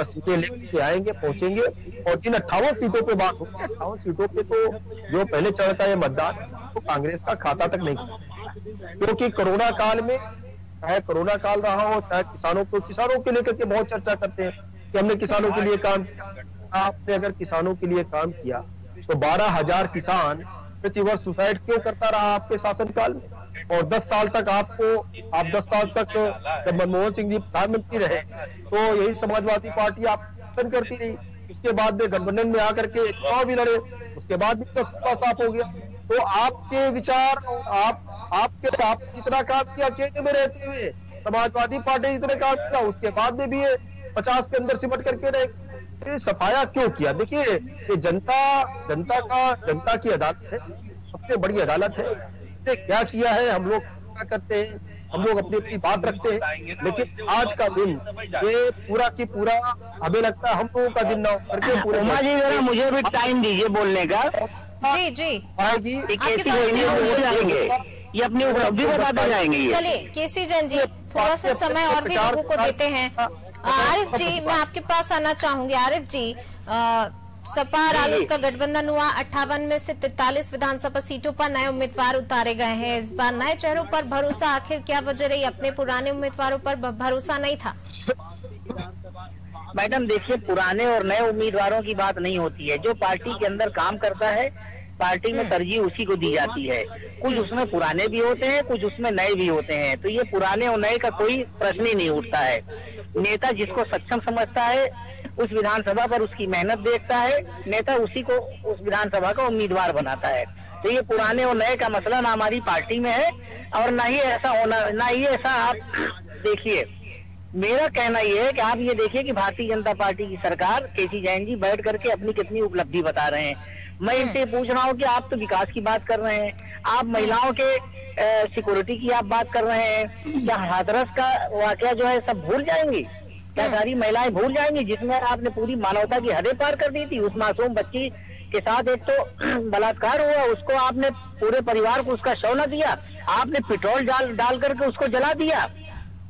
सीटें लेके आएंगे, पहुंचेंगे। और जिन 58 सीटों पे बात होगी, 58 सीटों पे तो जो पहले चरण का ये मतदान तो कांग्रेस का खाता तक नहीं, क्योंकि कोरोना काल में, चाहे कोरोना काल रहा हो, चाहे किसानों के लेकर के बहुत चर्चा करते हैं कि हमने किसानों के लिए काम किया। आपने अगर किसानों के लिए काम किया तो 12,000 किसान प्रतिवर्ष सुसाइड क्यों करता रहा आपके शासनकाल में? और 10 साल तक आप 10 साल तक जब मनमोहन सिंह जी प्रधानमंत्री रहे तो यही समाजवादी पार्टी आप शासन करती रही, उसके बाद में गठबंधन में आकर के चुनाव भी लड़े, उसके बाद भी तो साफ हो गया। तो आपके विचार, आपने जितना काम किया केंद्र में रहते हुए, समाजवादी पार्टी जितने काम किया उसके बाद में भी ये 50 के अंदर सिमट करके रहे, सफाया क्यों किया? देखिए ये जनता की अदालत है, सबसे बड़ी अदालत है, इसने क्या किया है हम लोग क्या करते हैं, हम लोग अपनी अपनी बात रखते हैं, लेकिन आज का दिन ये पूरा की पूरा हमें लगता है हम लोगों का दिन ना करके पूरे। मुझे भी टाइम दीजिए बोलने का। जी ये अपनी उपलब्धि बताते जाएंगे। चलिए केसी जैन जी, थोड़ा सा समय और भी लोगों को देते हैं। आरिफ जी, मैं आपके पास आना चाहूंगी। आरिफ जी, सपा रालोद का गठबंधन हुआ, 58 में से 43 विधानसभा सीटों पर नए उम्मीदवार उतारे गए हैं। इस बार नए चेहरों पर भरोसा, आखिर क्या वजह रही? अपने पुराने उम्मीदवारों पर भरोसा नहीं था? मैडम देखिए, पुराने और नए उम्मीदवारों की बात नहीं होती है। जो पार्टी के अंदर काम करता है, पार्टी में तरजीह उसी को दी जाती है। कुछ उसमें पुराने भी होते हैं, कुछ उसमें नए भी होते हैं, तो ये पुराने और नए का कोई प्रश्न ही नहीं उठता है। नेता जिसको सक्षम समझता है उस विधानसभा पर उसकी मेहनत देखता है, नेता उसी को उस विधानसभा का उम्मीदवार बनाता है। तो ये पुराने और नए का मसला ना हमारी पार्टी में है और ना ही ऐसा होना, ना ही ऐसा। आप देखिए, मेरा कहना ये है कि आप ये देखिए कि भारतीय जनता पार्टी की सरकार, केसी जैन जी बैठ करके अपनी कितनी उपलब्धि बता रहे हैं। मैं इनसे पूछ रहा हूँ कि आप तो विकास की बात कर रहे हैं, आप महिलाओं के सिक्योरिटी की आप बात कर रहे हैं, क्या हाथरस का वाकया जो है सब भूल जाएंगी? क्या सारी महिलाएं भूल जाएंगी जिसमें आपने पूरी मानवता की हदें पार कर दी थी? उस मासूम बच्ची के साथ एक तो बलात्कार हुआ, उसको आपने पूरे परिवार को उसका शव न दिया, आपने पेट्रोल डाल करके उसको जला दिया।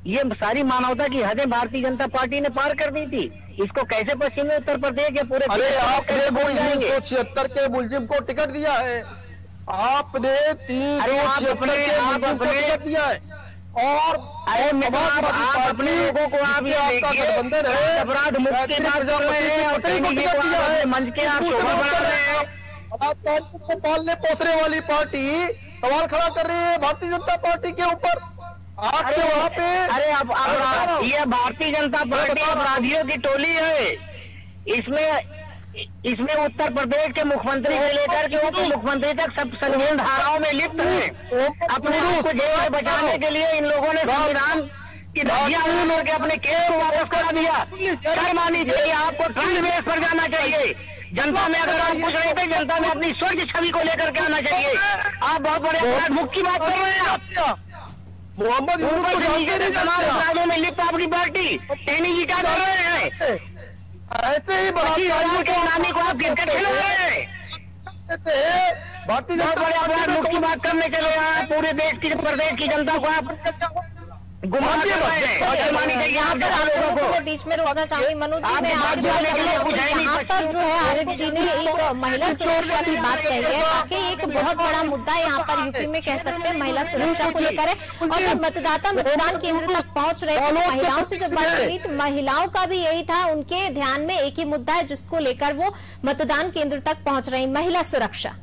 ये सारी मानवता की हदें भारतीय जनता पार्टी ने पार कर दी थी। इसको कैसे पश्चिमी उत्तर प्रदेश के पूरे आपने 376 के मुलजिम को टिकट दिया है, आपने 376 को टिकट दिया है और आप अपने लोगों को आप गठबंधन है, अपराध मुक्त की बात कर रहे हैं और मंच के आप शोभा बढ़ा रहे हैं। आपको पालने पोसने वाली पार्टी सवाल खड़ा कर रही है भारतीय जनता पार्टी के ऊपर। आपके वहाँ पे अरे अब ये भारतीय जनता पार्टी अपराधियों की टोली है। इसमें उत्तर प्रदेश के मुख्यमंत्री से लेकर के उप मुख्यमंत्री तक सब संगीन धाराओं में लिप्त हैं। अपने आप को जेल से बचाने के लिए इन लोगों ने संविधान कि धजिया उड़ के अपने केस को वापस करा दिया। शर्म आनी चाहिए आपको, ट्रायल बेस पर जाना चाहिए। जनता में अगर आप पूछ रहे थे, जनता में अपनी स्वच्छ छवि को लेकर के आना चाहिए। आप बहुत बड़े अपराध मुक्त की बात कर रहे हैं। आप मोहम्मद अपराधों में लिप्त आपकी पार्टी टेनी जी क्या कर रहे हैं? ऐसे ही के नामी को आप क्रिकेट खेल रहे हैं। बहुत बड़े अपराध मुक्त की बात करने चले हैं। पूरे देश की, प्रदेश की जनता को आप मैं बीच में रोकना चाहूंगी। मनोज जी, मैं आपके यहाँ पर जो है आरिफ जी ने एक महिला सुरक्षा की बात कही है, ताकि एक बहुत बड़ा मुद्दा यहाँ पर यूपी में कह सकते हैं महिला सुरक्षा को लेकर है। और जब मतदाता मतदान केंद्र तक पहुंच रहे थे, महिलाओं से जब बात करी तो महिलाओं का भी यही था, उनके ध्यान में एक ही मुद्दा है जिसको लेकर वो मतदान केंद्र तक पहुंच रही, महिला सुरक्षा।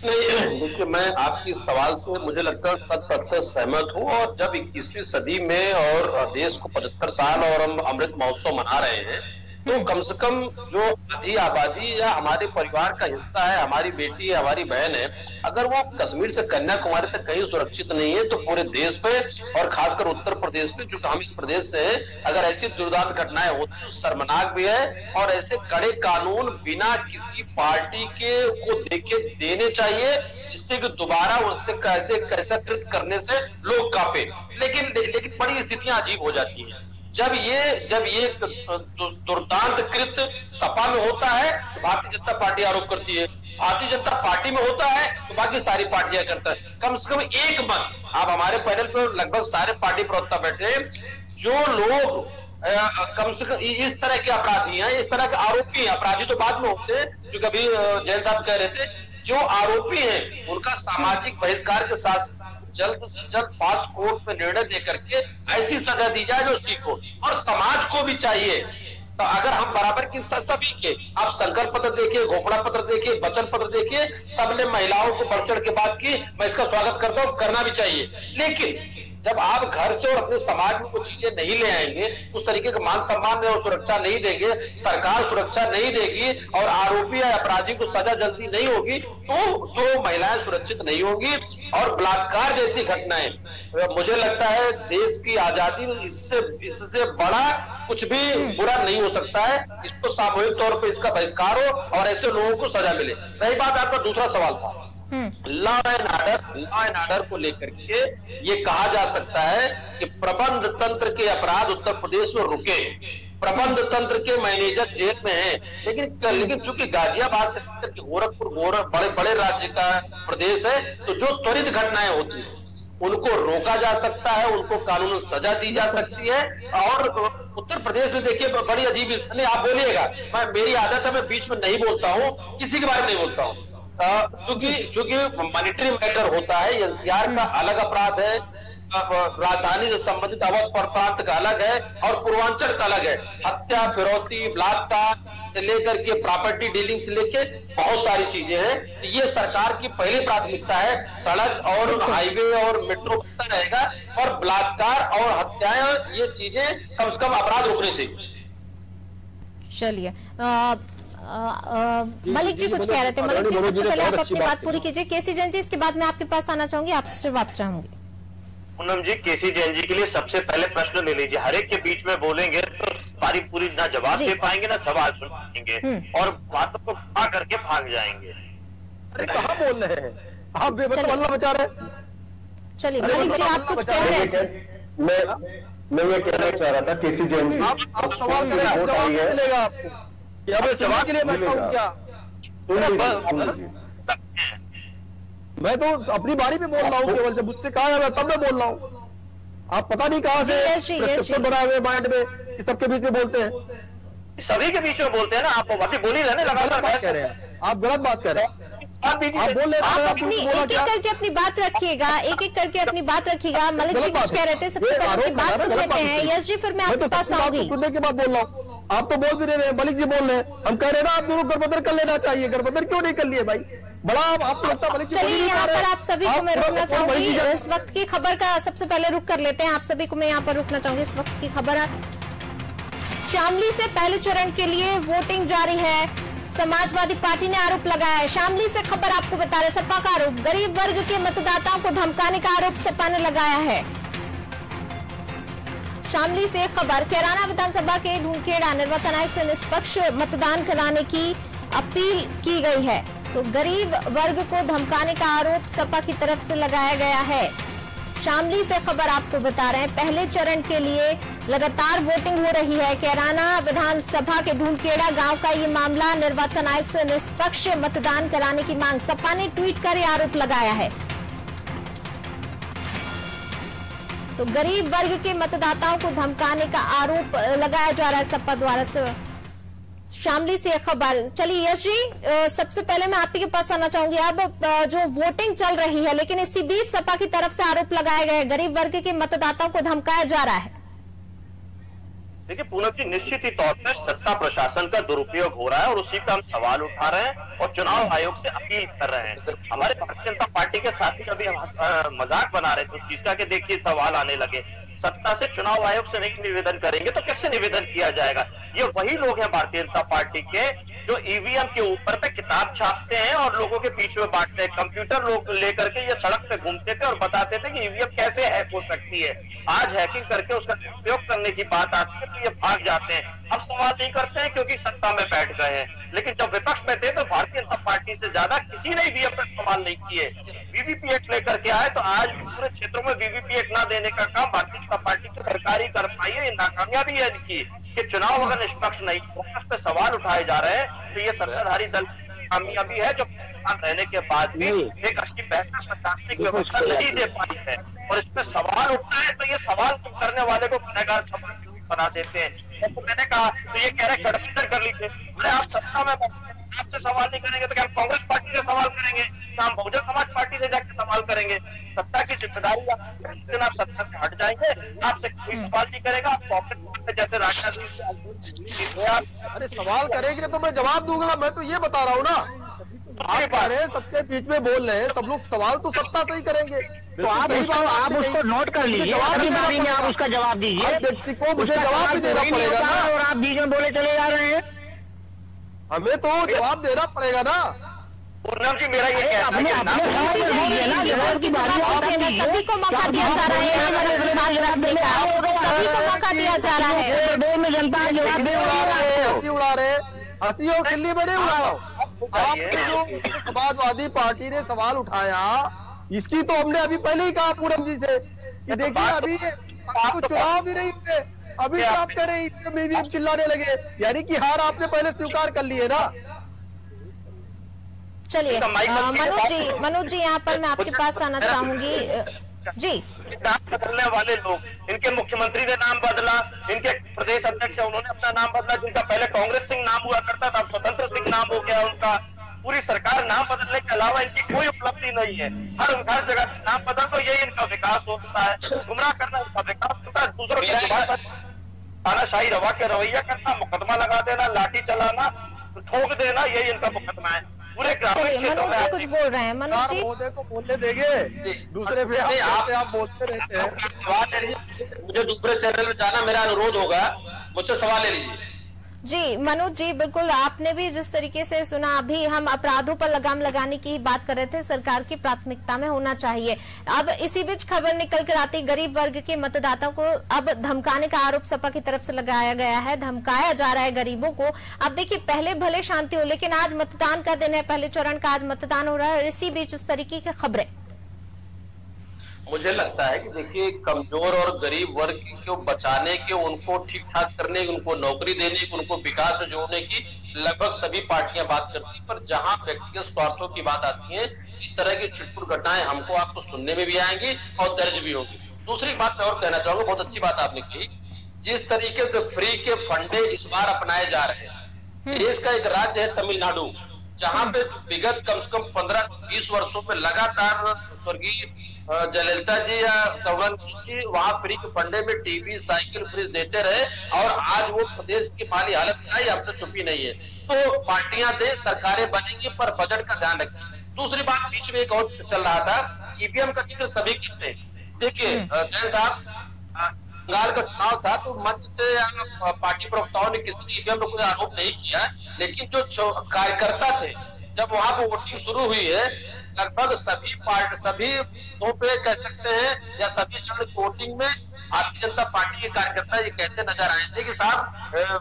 नहीं, देखिए मैं आपकी सवाल से मुझे लगता है 100% सहमत हूँ। और जब 21वीं सदी में और देश को 75 साल और हम अमृत महोत्सव मना रहे हैं, तो कम से कम जो आधी आबादी या हमारे परिवार का हिस्सा है, हमारी बेटी है, हमारी बहन है, अगर वो कश्मीर से कन्याकुमारी तक कहीं सुरक्षित नहीं है, तो पूरे देश पे और खासकर उत्तर प्रदेश पे, जो हम इस प्रदेश से हैं, अगर ऐसी दुर्दांत घटनाएं होती तो शर्मनाक भी है। और ऐसे कड़े कानून बिना किसी पार्टी के को देके देने चाहिए, जिससे कि दोबारा उससे कैसा कृत करने से लोग कांपे। लेकिन बड़ी स्थितियां अजीब हो जाती हैं। जब ये दुर्दांत कृत सपा में होता है तो भारतीय जनता पार्टी आरोप करती है, भारतीय जनता पार्टी में होता है तो बाकी सारी पार्टियां करता है। कम से कम एक मत, आप हमारे पैनल पर लगभग सारे पार्टी प्रवक्ता बैठे, जो लोग कम से कम इस तरह के अपराधी हैं, इस तरह के आरोपी हैं, अपराधी तो बाद में होते हैं, जो कभी जैन साहब कह रहे थे, जो आरोपी हैं उनका सामाजिक बहिष्कार के साथ जल्द से जल्द फास्ट कोर्ट पे निर्णय देकर के ऐसी सजा दी जाए जो सीखो। और समाज को भी चाहिए, तो अगर हम बराबर की सभी के, आप संकल्प पत्र देखिए, घोषणा पत्र देखिए, वचन पत्र देखिए, सबने महिलाओं को बढ़ चढ़ के बात की, मैं इसका स्वागत करता हूं, करना भी चाहिए। लेकिन जब आप घर से और अपने समाज में कुछ चीजें नहीं ले आएंगे, उस तरीके का मान सम्मान और सुरक्षा नहीं देंगे, सरकार सुरक्षा नहीं देगी और आरोपी या अपराधी को सजा जल्दी नहीं होगी, तो महिलाएं सुरक्षित नहीं होगी। और बलात्कार जैसी घटनाएं, मुझे लगता है देश की आजादी इससे बड़ा कुछ भी बुरा नहीं हो सकता है। इसको सामूहिक तौर पर इसका बहिष्कार हो और ऐसे लोगों को सजा मिले। रही बात आपका दूसरा सवाल था, लॉ एंड ऑर्डर को लेकर के ये कहा जा सकता है कि प्रबंध तंत्र के अपराध उत्तर प्रदेश में रुके, प्रबंध तंत्र के मैनेजर जेल में हैं, लेकिन चूंकि गाजियाबाद से गोरखपुर बड़े बड़े राज्य का प्रदेश है, तो जो त्वरित घटनाएं होती हैं उनको रोका जा सकता है, उनको कानून सजा दी जा सकती है। और उत्तर प्रदेश में देखिए बड़ी अजीब, आप बोलिएगा, मेरी आदत है मैं बीच में नहीं बोलता हूँ, किसी के बारे में नहीं बोलता हूँ, क्योंकि मॉनिटरी मैटर होता है। एनसीआर का अलग अपराध है, राजधानी से संबंधित अवध प्रांत का अलग है और पूर्वांचल का अलग है। हत्या, फिरौती, बलात्कार से लेकर के प्रॉपर्टी डीलिंग से लेकर बहुत सारी चीजें हैं। ये सरकार की पहली प्राथमिकता है, सड़क और हाईवे और मेट्रो बनता रहेगा, और बलात्कार और हत्याएं, ये चीजें कम से कम अपराध रुकने चाहिए। चलिए मलिक जी कुछ कह रहे थे। मलिक जी, सबसे पहले आप अपनी बात पूरी कीजिए। केसी जैन जी, इसके बाद मैं आपके पास आना चाहूंगी, आपसे जवाब चाहूंगी। पूनम जी, केसी जैन जी के लिए सबसे पहले प्रश्न ले लीजिए। हर एक के बीच में बोलेंगे तो सारी पूरी ना जवाब दे पाएंगे ना सवाल सुन पाएंगे और बातों को खा करके भाग जाएंगे। अरे कहाँ बोल रहे हैं आप, बेबस अल्लाह बचा रहे। चलिए मलिक जी, आप कुछ कह रहे थे। मैं ये कहना चाह रहा था, केसी जैन जी, आप सवाल करें, जवाब मिलेगा आपको। जवाब के लिए बैठा हूँ क्या? मैं तो अपनी बारी पे बोल रहा हूँ, केवल जब मुझसे कहा जाता तब मैं बोल रहा हूँ। आप पता नहीं कहाँ से बना हुए माइंड में सबके बीच में बोलते हैं, सभी के बीच में बोलते हैं ना। आप बातें बोल ही रहे लगातार बात कर रहे हैं, आप गलत बात कर रहे हैं। आप बोल रहे आप अपनी एक एक करके अपनी बात रखिएगा, एक एक करके अपनी बात रखिएगा। मलिक जी कुछ कह रहे थे, सबसे पहले अपनी बात सुन लेते हैं। यश जी, फिर मैं आपके पास आऊंगी। सुनने के बाद बोल रहा हूँ, आप तो बोल भी रहे हैं, मलिक जी बोल रहे हैं, हम कह रहे हैं ना आप दोनों गठबंधन कर लेना चाहिए। गठबंधन क्यों नहीं कर लिए भाई? बड़ा आपको लगता है? चलिए यहाँ पर आप सभी को मैं रोकना चाहूंगी। इस वक्त की खबर का सबसे पहले रुक कर लेते हैं। आप सभी को मैं यहाँ पर रुकना चाहूंगी। इस वक्त की खबर, शामली से पहले चरण के लिए वोटिंग जारी है। समाजवादी पार्टी ने आरोप लगाया है। शामली से खबर आपको बता रहे, सपा का आरोप, गरीब वर्ग के मतदाताओं को धमकाने का आरोप सपा ने लगाया है। शामली से खबर, कैराना विधानसभा के ढूंढखेड़ा निर्वाचन आयोग से निष्पक्ष मतदान कराने की अपील की गई है। तो गरीब वर्ग को धमकाने का आरोप सपा की तरफ से लगाया गया है। शामली से खबर आपको बता रहे हैं, पहले चरण के लिए लगातार वोटिंग हो रही है। कैराना विधानसभा के ढूंढखेड़ा गांव का ये मामला, निर्वाचन आयोग से निष्पक्ष मतदान कराने की मांग, सपा ने ट्वीट कर ये आरोप लगाया है। तो गरीब वर्ग के मतदाताओं को धमकाने का आरोप लगाया जा रहा है सपा द्वारा से। शामली से खबर। चलिए यश जी, सबसे पहले मैं आप ही के पास आना चाहूंगी। अब जो वोटिंग चल रही है, लेकिन इसी बीच सपा की तरफ से आरोप लगाया गया है गरीब वर्ग के मतदाताओं को धमकाया जा रहा है। देखिए पूनम जी, निश्चित ही तौर पर सत्ता प्रशासन का दुरुपयोग हो रहा है और उसी का हम सवाल उठा रहे हैं और चुनाव आयोग से अपील कर रहे हैं। हमारे भारतीय जनता पार्टी के साथी अभी मजाक बना रहे थे चीज का कि देखिए सवाल आने लगे। सत्ता से चुनाव आयोग से नहीं निवेदन करेंगे तो कैसे निवेदन किया जाएगा? ये वही लोग हैं भारतीय जनता पार्टी के जो ईवीएम के ऊपर पे किताब छापते हैं और लोगों के बीच में बांटते हैं। कंप्यूटर लोग लेकर के ये सड़क पे घूमते थे और बताते थे कि ईवीएम कैसे हैक हो सकती है। आज हैकिंग करके उसका उपयोग करने की बात आती है तो ये भाग जाते हैं। अब सवाल नहीं करते हैं क्योंकि सत्ता में बैठ गए हैं, लेकिन जब विपक्ष में थे तो भारतीय जनता पार्टी से ज्यादा किसी ने ईवीएम पर सवाल नहीं किए। वीवीपीएट लेकर के आए तो आज पूरे क्षेत्रों में वीवीपीएट ना देने का काम भारतीय जनता पार्टी की सरकार ही कर पाई है। नाकामयाबी है इनकी कि चुनाव अगर निष्पक्ष नहीं उस पर सवाल उठाए जा रहे हैं तो ये सत्ताधारी दल कामयाबी है जो रहने के बाद भी एक अच्छी बेहतर प्रशासनिक व्यवस्था नहीं दे पाई है। और इस पर सवाल उठता है तो ये सवाल करने वाले को गुनहगार बना देते हैं। तो मैंने कहा तो ये कह रहे गठबंधन कर लीजिए। अरे आप सत्ता में आपसे सवाल नहीं करेंगे तो क्या कांग्रेस पार्टी से सवाल करेंगे? क्या हम बहुजन समाज पार्टी से जाकर सवाल करेंगे? सत्ता की जिम्मेदारी आप सत्ता से हट जाएंगे, आपसे कोई सवाल नहीं करेगा। आप कांग्रेस जैसे राजनीति अरे सवाल करेंगे तो मैं जवाब दूंगा। मैं तो ये बता रहा हूँ ना, आप कह रहे हैं सबके बीच में बोल रहे हैं, सब लोग सवाल तो सत्ता से ही करेंगे। तो आप उसको नोट कर लीजिए, आप उसका जवाब दीजिए। व्यक्ति को मुझे जवाब भी देना पड़ेगा ना, और आप बीच में बोले चले जा रहे हैं। हमें तो जवाब देना पड़ेगा ना। पूनम जी, मेरा ये कहना है सभी को मौका दिया जा रहा है, सभी को मौका दिया जा रहा है। हंसी उड़ा रहे, हंसी और दिल्ली में नहीं उड़ा रहा हूँ। आपने जो समाजवादी पार्टी ने सवाल उठाया, इसकी तो हमने अभी पहले ही कहा पूनम जी से कि देखिए अभी आपको चुनाव भी नहीं हुए, अभी आप कह रहे हैं चिल्लाने लगे, यानी कि हार आपने पहले स्वीकार कर ली है ना। चलिए मनोज जी यहाँ पर मैं आपके पास आना चाहूंगी जी। नाम बदलने वाले लोग, इनके मुख्यमंत्री ने नाम बदला, इनके प्रदेश अध्यक्ष उन्होंने अपना नाम बदला, जिनका पहले कांग्रेस सिंह नाम हुआ करता था स्वतंत्र सिंह नाम हो गया उनका। पूरी सरकार नाम बदलने के अलावा इनकी कोई उपलब्धि नहीं है। हर जगह नाम बदल तो यही इनका विकास होता है, गुमराह करना इनका विकास होता है। दूसरों के तानाशाही रवा के रवैया करना, मुकदमा लगा देना, लाठी चलाना, ठोक देना, यही इनका मुकदमा है। पूरे मनोज जी कुछ बोल रहे हैं। मनोज जी को बोलने देंगे, दूसरे पे आप बोलते रहते हैं। सवाल ले लीजिए, मुझे दूसरे चैनल में जाना मेरा अनुरोध होगा, मुझसे सवाल ले लीजिए। जी मनोज जी, बिल्कुल आपने भी जिस तरीके से सुना, अभी हम अपराधों पर लगाम लगाने की बात कर रहे थे, सरकार की प्राथमिकता में होना चाहिए। अब इसी बीच खबर निकल कर आती, गरीब वर्ग के मतदाताओं को अब धमकाने का आरोप सपा की तरफ से लगाया गया है, धमकाया जा रहा है गरीबों को। अब देखिए पहले भले शांति हो, लेकिन आज मतदान का दिन है, पहले चरण का आज मतदान हो रहा है, इसी बीच उस तरीके की खबरें। मुझे लगता है कि देखिए कमजोर और गरीब वर्ग को बचाने के, उनको ठीक ठाक करने की, उनको नौकरी देने की, उनको विकास में जोड़ने की लगभग सभी पार्टियां बात करती हैं, पर जहां व्यक्तिगत स्वार्थों की बात आती है, इस तरह की छिटपुट घटनाएं हमको आपको सुनने में भी आएंगी और दर्ज भी होगी। दूसरी बात मैं और कहना चाहूंगा, बहुत अच्छी बात आपने की, जिस तरीके से फ्री के फंडे इस बार अपनाए जा रहे हैं। देश का एक राज्य है तमिलनाडु, जहां पे विगत कम से कम 15-20 वर्षों में लगातार स्वर्गीय जयललिता जी या करुणानिधि जी वहां फ्री के फंडे में टीवी, साइकिल, फ्रिज देते रहे और आज वो प्रदेश की माली हालत क्या है हमसे छुपी नहीं है। तो पार्टियां दे, सरकारें बनेंगी, पर बजट का ध्यान रखें। दूसरी बात, बीच में एक और चल रहा था, ईवीएम का जिक्र सभी करते। देखिए जैन साहब, बंगाल का चुनाव था तो मंच से पार्टी प्रवक्ताओं ने किसी ईवीएम पर कोई आरोप नहीं किया, लेकिन जो कार्यकर्ता थे, जब वहां पर वोटिंग शुरू हुई है, लगभग सभी तो पे कह सकते हैं या सभी चरण वोटिंग में भारतीय जनता पार्टी के कार्यकर्ता ये कहते नजर आए थे कि साहब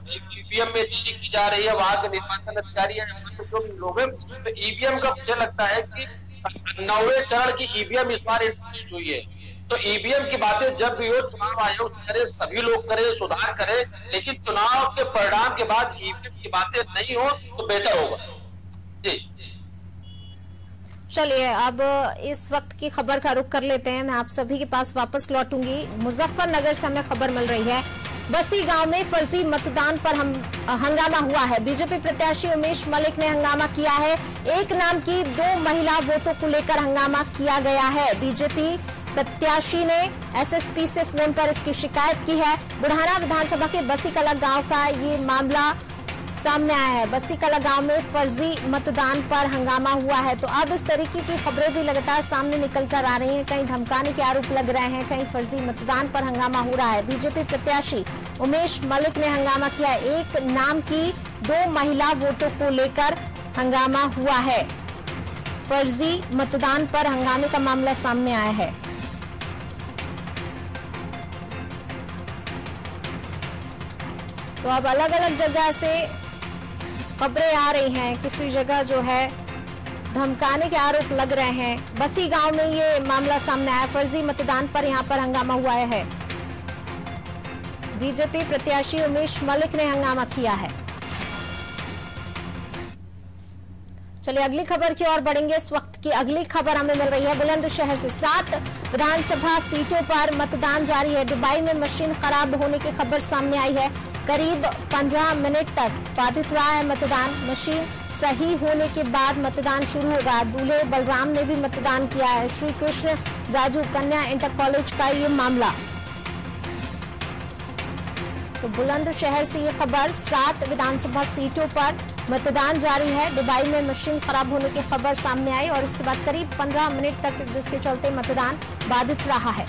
ईवीएम में चीटिंग की जा रही है, वहां के निर्वाचन अधिकारी जो भी लोग हैं, तो ईवीएम का मुझे लगता है कि 9वें चरण की ईवीएम इस बार इंट्रोड्यूस हुई है। तो ईवीएम की बातें जब भी हो, चुनाव आयोग करे, सभी लोग करे, सुधार करे, लेकिन चुनाव के परिणाम के बाद ईवीएम की बातें नहीं हो तो बेहतर होगा। जी चलिए, अब इस वक्त की खबर का रुख कर लेते हैं। मैं आप सभी के पास वापस लौटूंगी। मुजफ्फरनगर से हमें खबर मिल रही है, बसी गांव में फर्जी मतदान पर हंगामा हुआ है। बीजेपी प्रत्याशी उमेश मलिक ने हंगामा किया है। एक नाम की 2 महिला वोटों को लेकर हंगामा किया गया है। बीजेपी प्रत्याशी ने एसएसपी से फोन पर इसकी शिकायत की है। बुढ़ाना विधानसभा के बसी कला गांव का ये मामला सामने आया है। बसी कला गांव में फर्जी मतदान पर हंगामा हुआ है। तो अब इस तरीके की खबरें भी लगातार सामने निकल कर आ रही हैं। कहीं धमकाने के आरोप लग रहे हैं, कहीं फर्जी मतदान पर हंगामा हो रहा है। बीजेपी प्रत्याशी उमेश मलिक ने हंगामा किया। एक नाम की 2 महिला वोटों को लेकर हंगामा हुआ है। फर्जी मतदान पर हंगामे का मामला सामने आया है। तो अब अलग अलग जगह से खबरें आ रही हैं, किसी जगह जो है धमकाने के आरोप लग रहे हैं। बसी गांव में ये मामला सामने आया, फर्जी मतदान पर यहां पर हंगामा हुआ है। बीजेपी प्रत्याशी उमेश मलिक ने हंगामा किया है। चलिए अगली खबर की ओर बढ़ेंगे। इस वक्त की अगली खबर हमें मिल रही है बुलंदशहर से। 7 विधानसभा सीटों पर मतदान जारी है। दुबई में मशीन खराब होने की खबर सामने आई है। करीब 15 मिनट तक बाधित रहा है मतदान। मशीन सही होने के बाद मतदान शुरू होगा। दूल्हे बलराम ने भी मतदान किया है। श्री कृष्ण जाजू कन्या इंटर कॉलेज का ये मामला। तो बुलंदशहर से ये खबर, 7 विधानसभा सीटों पर मतदान जारी है। दुबई में मशीन खराब होने की खबर सामने आई और इसके बाद करीब 15 मिनट तक जिसके चलते मतदान बाधित रहा है।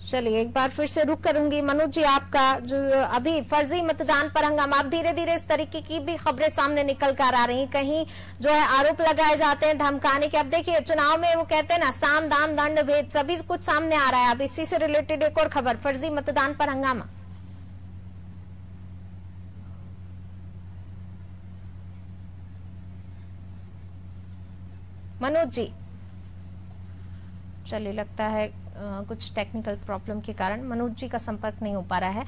चलिए एक बार फिर से रुक करूंगी। मनोज जी, आपका जो अभी फर्जी मतदान पर हंगामा, अब धीरे धीरे इस तरीके की भी खबरें सामने निकल कर आ रही हैं। कहीं जो है आरोप लगाए जाते हैं धमकाने के। अब देखिए चुनाव में वो कहते हैं ना, साम दाम दंड भेद, सभी कुछ सामने आ रहा है। अब इसी से रिलेटेड एक और खबर, फर्जी मतदान पर हंगामा। मनोज जी, चलिए लगता है कुछ टेक्निकल प्रॉब्लम के कारण मनोज जी का संपर्क नहीं हो पा रहा है।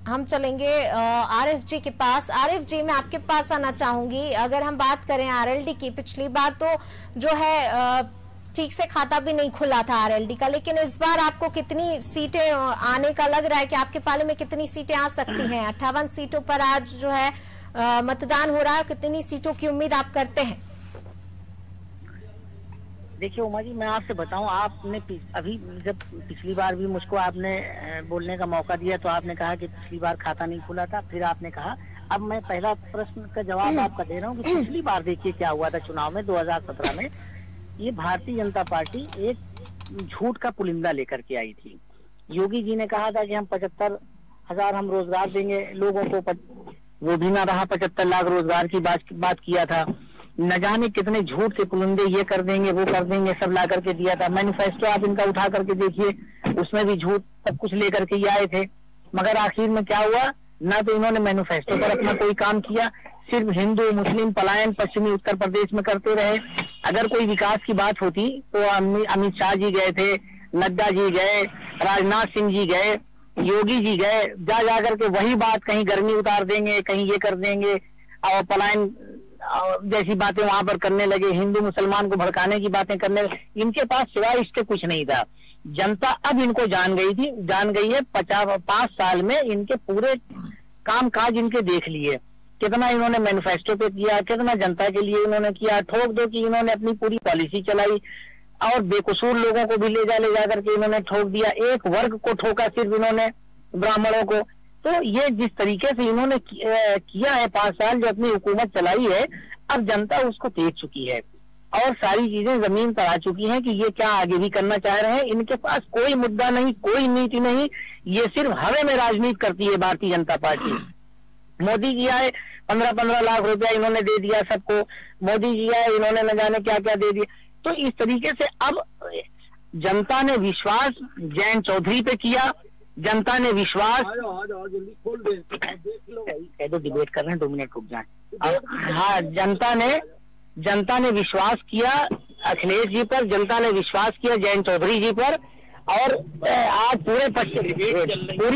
हम चलेंगे आरिफ जी के पास। आरिफ जी, मैं आपके पास आना चाहूंगी। अगर हम बात करें आरएलडी की, पिछली बार तो जो है ठीक से खाता भी नहीं खुला था आरएलडी का, लेकिन इस बार आपको कितनी सीटें आने का लग रहा है कि आपके पाले में कितनी सीटें आ सकती हैं? 58 सीटों पर आज जो है मतदान हो रहा है। कितनी सीटों की उम्मीद आप करते हैं? देखिए उमा जी, मैं आपसे बताऊं, आपने अभी जब पिछली बार भी मुझको आपने बोलने का मौका दिया तो आपने कहा कि पिछली बार खाता नहीं खुला था। फिर आपने कहा, अब मैं पहला प्रश्न का जवाब आपका दे रहा हूं कि पिछली बार देखिए क्या हुआ था चुनाव में 2017 में। ये भारतीय जनता पार्टी एक झूठ का पुलिंदा लेकर के आई थी। योगी जी ने कहा था कि हम 75,000 हम रोजगार देंगे लोगों को, वो भी ना रहा। 75 लाख रोजगार की बात किया था। न जाने कितने झूठ के पुलिंदे, ये कर देंगे वो कर देंगे, सब ला करके दिया था। मैनिफेस्टो आप इनका उठा करके देखिए, उसमें भी झूठ सब कुछ लेकर के ये आए थे। मगर आखिर में क्या हुआ? ना तो इन्होंने मैनिफेस्टो पर अपना कोई काम किया, सिर्फ हिंदू मुस्लिम पलायन पश्चिमी उत्तर प्रदेश में करते रहे। अगर कोई विकास की बात होती तो अमित शाह जी गए थे, नड्डा जी गए, राजनाथ सिंह जी गए, योगी जी गए, जा करके वही बात कहीं गर्मी उतार देंगे, कहीं ये कर देंगे और पलायन जैसी बातें वहां पर करने लगे, हिंदू मुसलमान को भड़काने की बातें करने लगे। इनके पास सिवाय इसके कुछ नहीं था। जनता अब इनको जान गई है। 5 साल में इनके पूरे काम काज इनके देख लिए। कितना इन्होंने मैनिफेस्टो पे किया, कितना जनता के लिए इन्होंने किया। ठोक दो कि इन्होंने अपनी पूरी पॉलिसी चलाई और बेकसूर लोगों को भी ले जा करके इन्होंने ठोक दिया। एक वर्ग को ठोका सिर्फ इन्होंने, ब्राह्मणों को। तो ये जिस तरीके से इन्होंने किया है 5 साल जो अपनी हुकूमत चलाई है, अब जनता उसको देख चुकी है और सारी चीजें जमीन पर आ चुकी हैं कि ये क्या आगे भी करना चाह रहे हैं। इनके पास कोई मुद्दा नहीं, कोई नीति नहीं, ये सिर्फ हवा में राजनीति करती है भारतीय जनता पार्टी। मोदी जी आए, 15-15 लाख रुपया इन्होंने दे दिया सबको। मोदी जी आए, इन्होंने न जाने क्या क्या दे दिया। तो इस तरीके से जनता ने विश्वास जयंत चौधरी पे किया, जनता ने विश्वास जल्दी खोल दे, देख लो भाई, कह दो डिबेट कर रहे हैं, 2 मिनट रुक जाए। हाँ, जनता ने विश्वास किया अखिलेश जी पर, जनता ने विश्वास किया जयंत चौधरी जी पर, और आज पूरी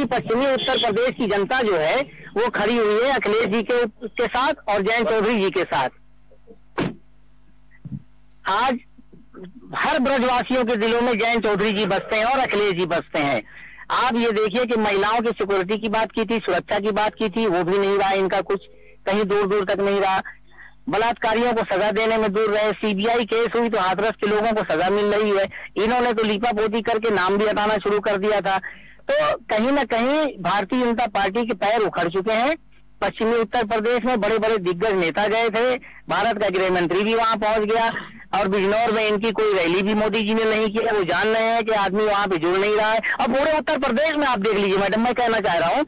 पश्चिमी उत्तर प्रदेश की जनता जो है वो खड़ी हुई है अखिलेश जी के साथ और जयंत चौधरी जी के साथ। आज हर ब्रजवासियों के दिलों में जयंत चौधरी जी बसते हैं और अखिलेश जी बसते हैं। आप ये देखिए कि महिलाओं की सिक्योरिटी की बात की थी, सुरक्षा की बात की थी, वो भी नहीं रहा इनका, कुछ कहीं दूर दूर तक नहीं रहा। बलात्कारियों को सजा देने में दूर रहे। सीबीआई केस हुई तो हाथरस के लोगों को सजा मिल रही है, इन्होंने तो लीपापोती करके नाम भी हटाना शुरू कर दिया था। तो कहीं ना कहीं भारतीय जनता पार्टी के पैर उखड़ चुके हैं। पश्चिमी उत्तर प्रदेश में बड़े बड़े दिग्गज नेता गए थे, भारत का गृह मंत्री भी वहां पहुंच गया, और बिजनौर में इनकी कोई रैली भी मोदी जी ने नहीं किया। वो जान रहे हैं कि आदमी वहां पे जुड़ नहीं रहा है। और पूरे उत्तर प्रदेश में आप देख लीजिए मैडम, मैं कहना चाह रहा हूँ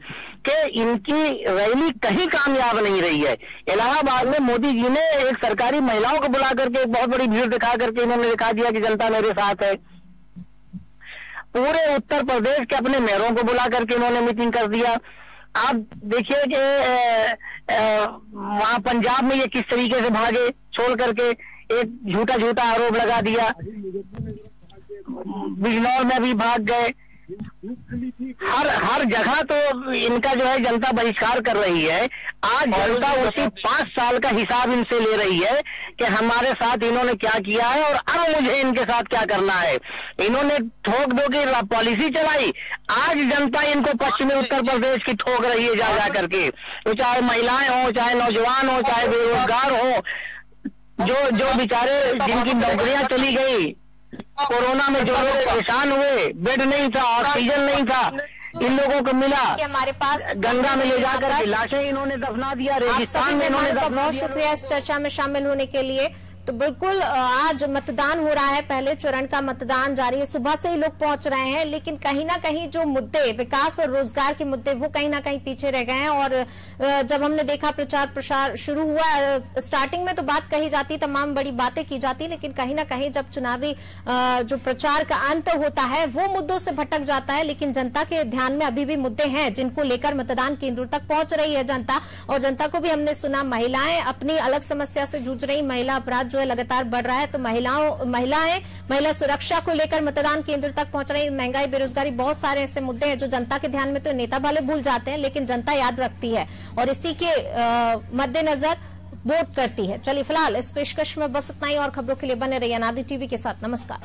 कि इनकी रैली कहीं कामयाब नहीं रही है। इलाहाबाद में मोदी जी ने एक सरकारी महिलाओं को बुला करके एक बहुत बड़ी भीड़ दिखा करके इन्होंने दिखा दिया कि जनता मेरे साथ है। पूरे उत्तर प्रदेश के अपने मेयरों को बुला करके इन्होंने मीटिंग कर दिया। आप देखिए कि वहां पंजाब में ये किस तरीके से भागे, छोड़ करके एक झूठा आरोप लगा दिया। बिजनौर में भी भाग गए। हर जगह तो इनका जो है जनता बहिष्कार कर रही है। आज जनता उसी 5 साल का हिसाब इनसे ले रही है कि हमारे साथ इन्होंने क्या किया है और अब मुझे इनके साथ क्या करना है। इन्होंने ठोक दो की पॉलिसी चलाई, आज जनता इनको पश्चिमी उत्तर प्रदेश की ठोक रही है जा करके। तो चाहे महिलाएं हो, चाहे नौजवान हो, चाहे बेरोजगार हो, जो बेचारे जिनकी नौकरियां चली गई, कोरोना में जो लोग परेशान हुए, बेड नहीं था, ऑक्सीजन नहीं था, इन लोगों को मिला। हमारे पास गंगा में ले जाकर लाशें इन्होंने दफना दिया, रेगिस्तान में इन्होंने दफना दिया। बहुत शुक्रिया इस चर्चा में शामिल होने के लिए। तो बिल्कुल आज मतदान हो रहा है, पहले चरण का मतदान जारी है, सुबह से ही लोग पहुंच रहे हैं, लेकिन कहीं ना कहीं जो मुद्दे विकास और रोजगार के मुद्दे वो कहीं ना कहीं पीछे रह गए हैं। और जब हमने देखा प्रचार प्रसार शुरू हुआ, स्टार्टिंग में तो बात कही जाती, तमाम बड़ी बातें की जाती, लेकिन कहीं ना कहीं जब चुनावी जो प्रचार का अंत होता है वो मुद्दों से भटक जाता है। लेकिन जनता के ध्यान में अभी भी मुद्दे हैं जिनको लेकर मतदान केंद्रों तक पहुंच रही है जनता। और जनता को भी हमने सुना, महिलाएं अपनी अलग समस्या से जूझ रही, महिला अपराध जो है लगातार बढ़ रहा है, तो महिला सुरक्षा को लेकर मतदान केंद्र तक पहुंच रही, महंगाई, बेरोजगारी, बहुत सारे ऐसे मुद्दे हैं जो जनता के ध्यान में तो नेता भले भूल जाते हैं लेकिन जनता याद रखती है और इसी के मद्देनजर वोट करती है। चलिए फिलहाल इस पेशकश में बस इतना ही, और खबरों के लिए बने रहिए अनादि टीवी के साथ। नमस्कार।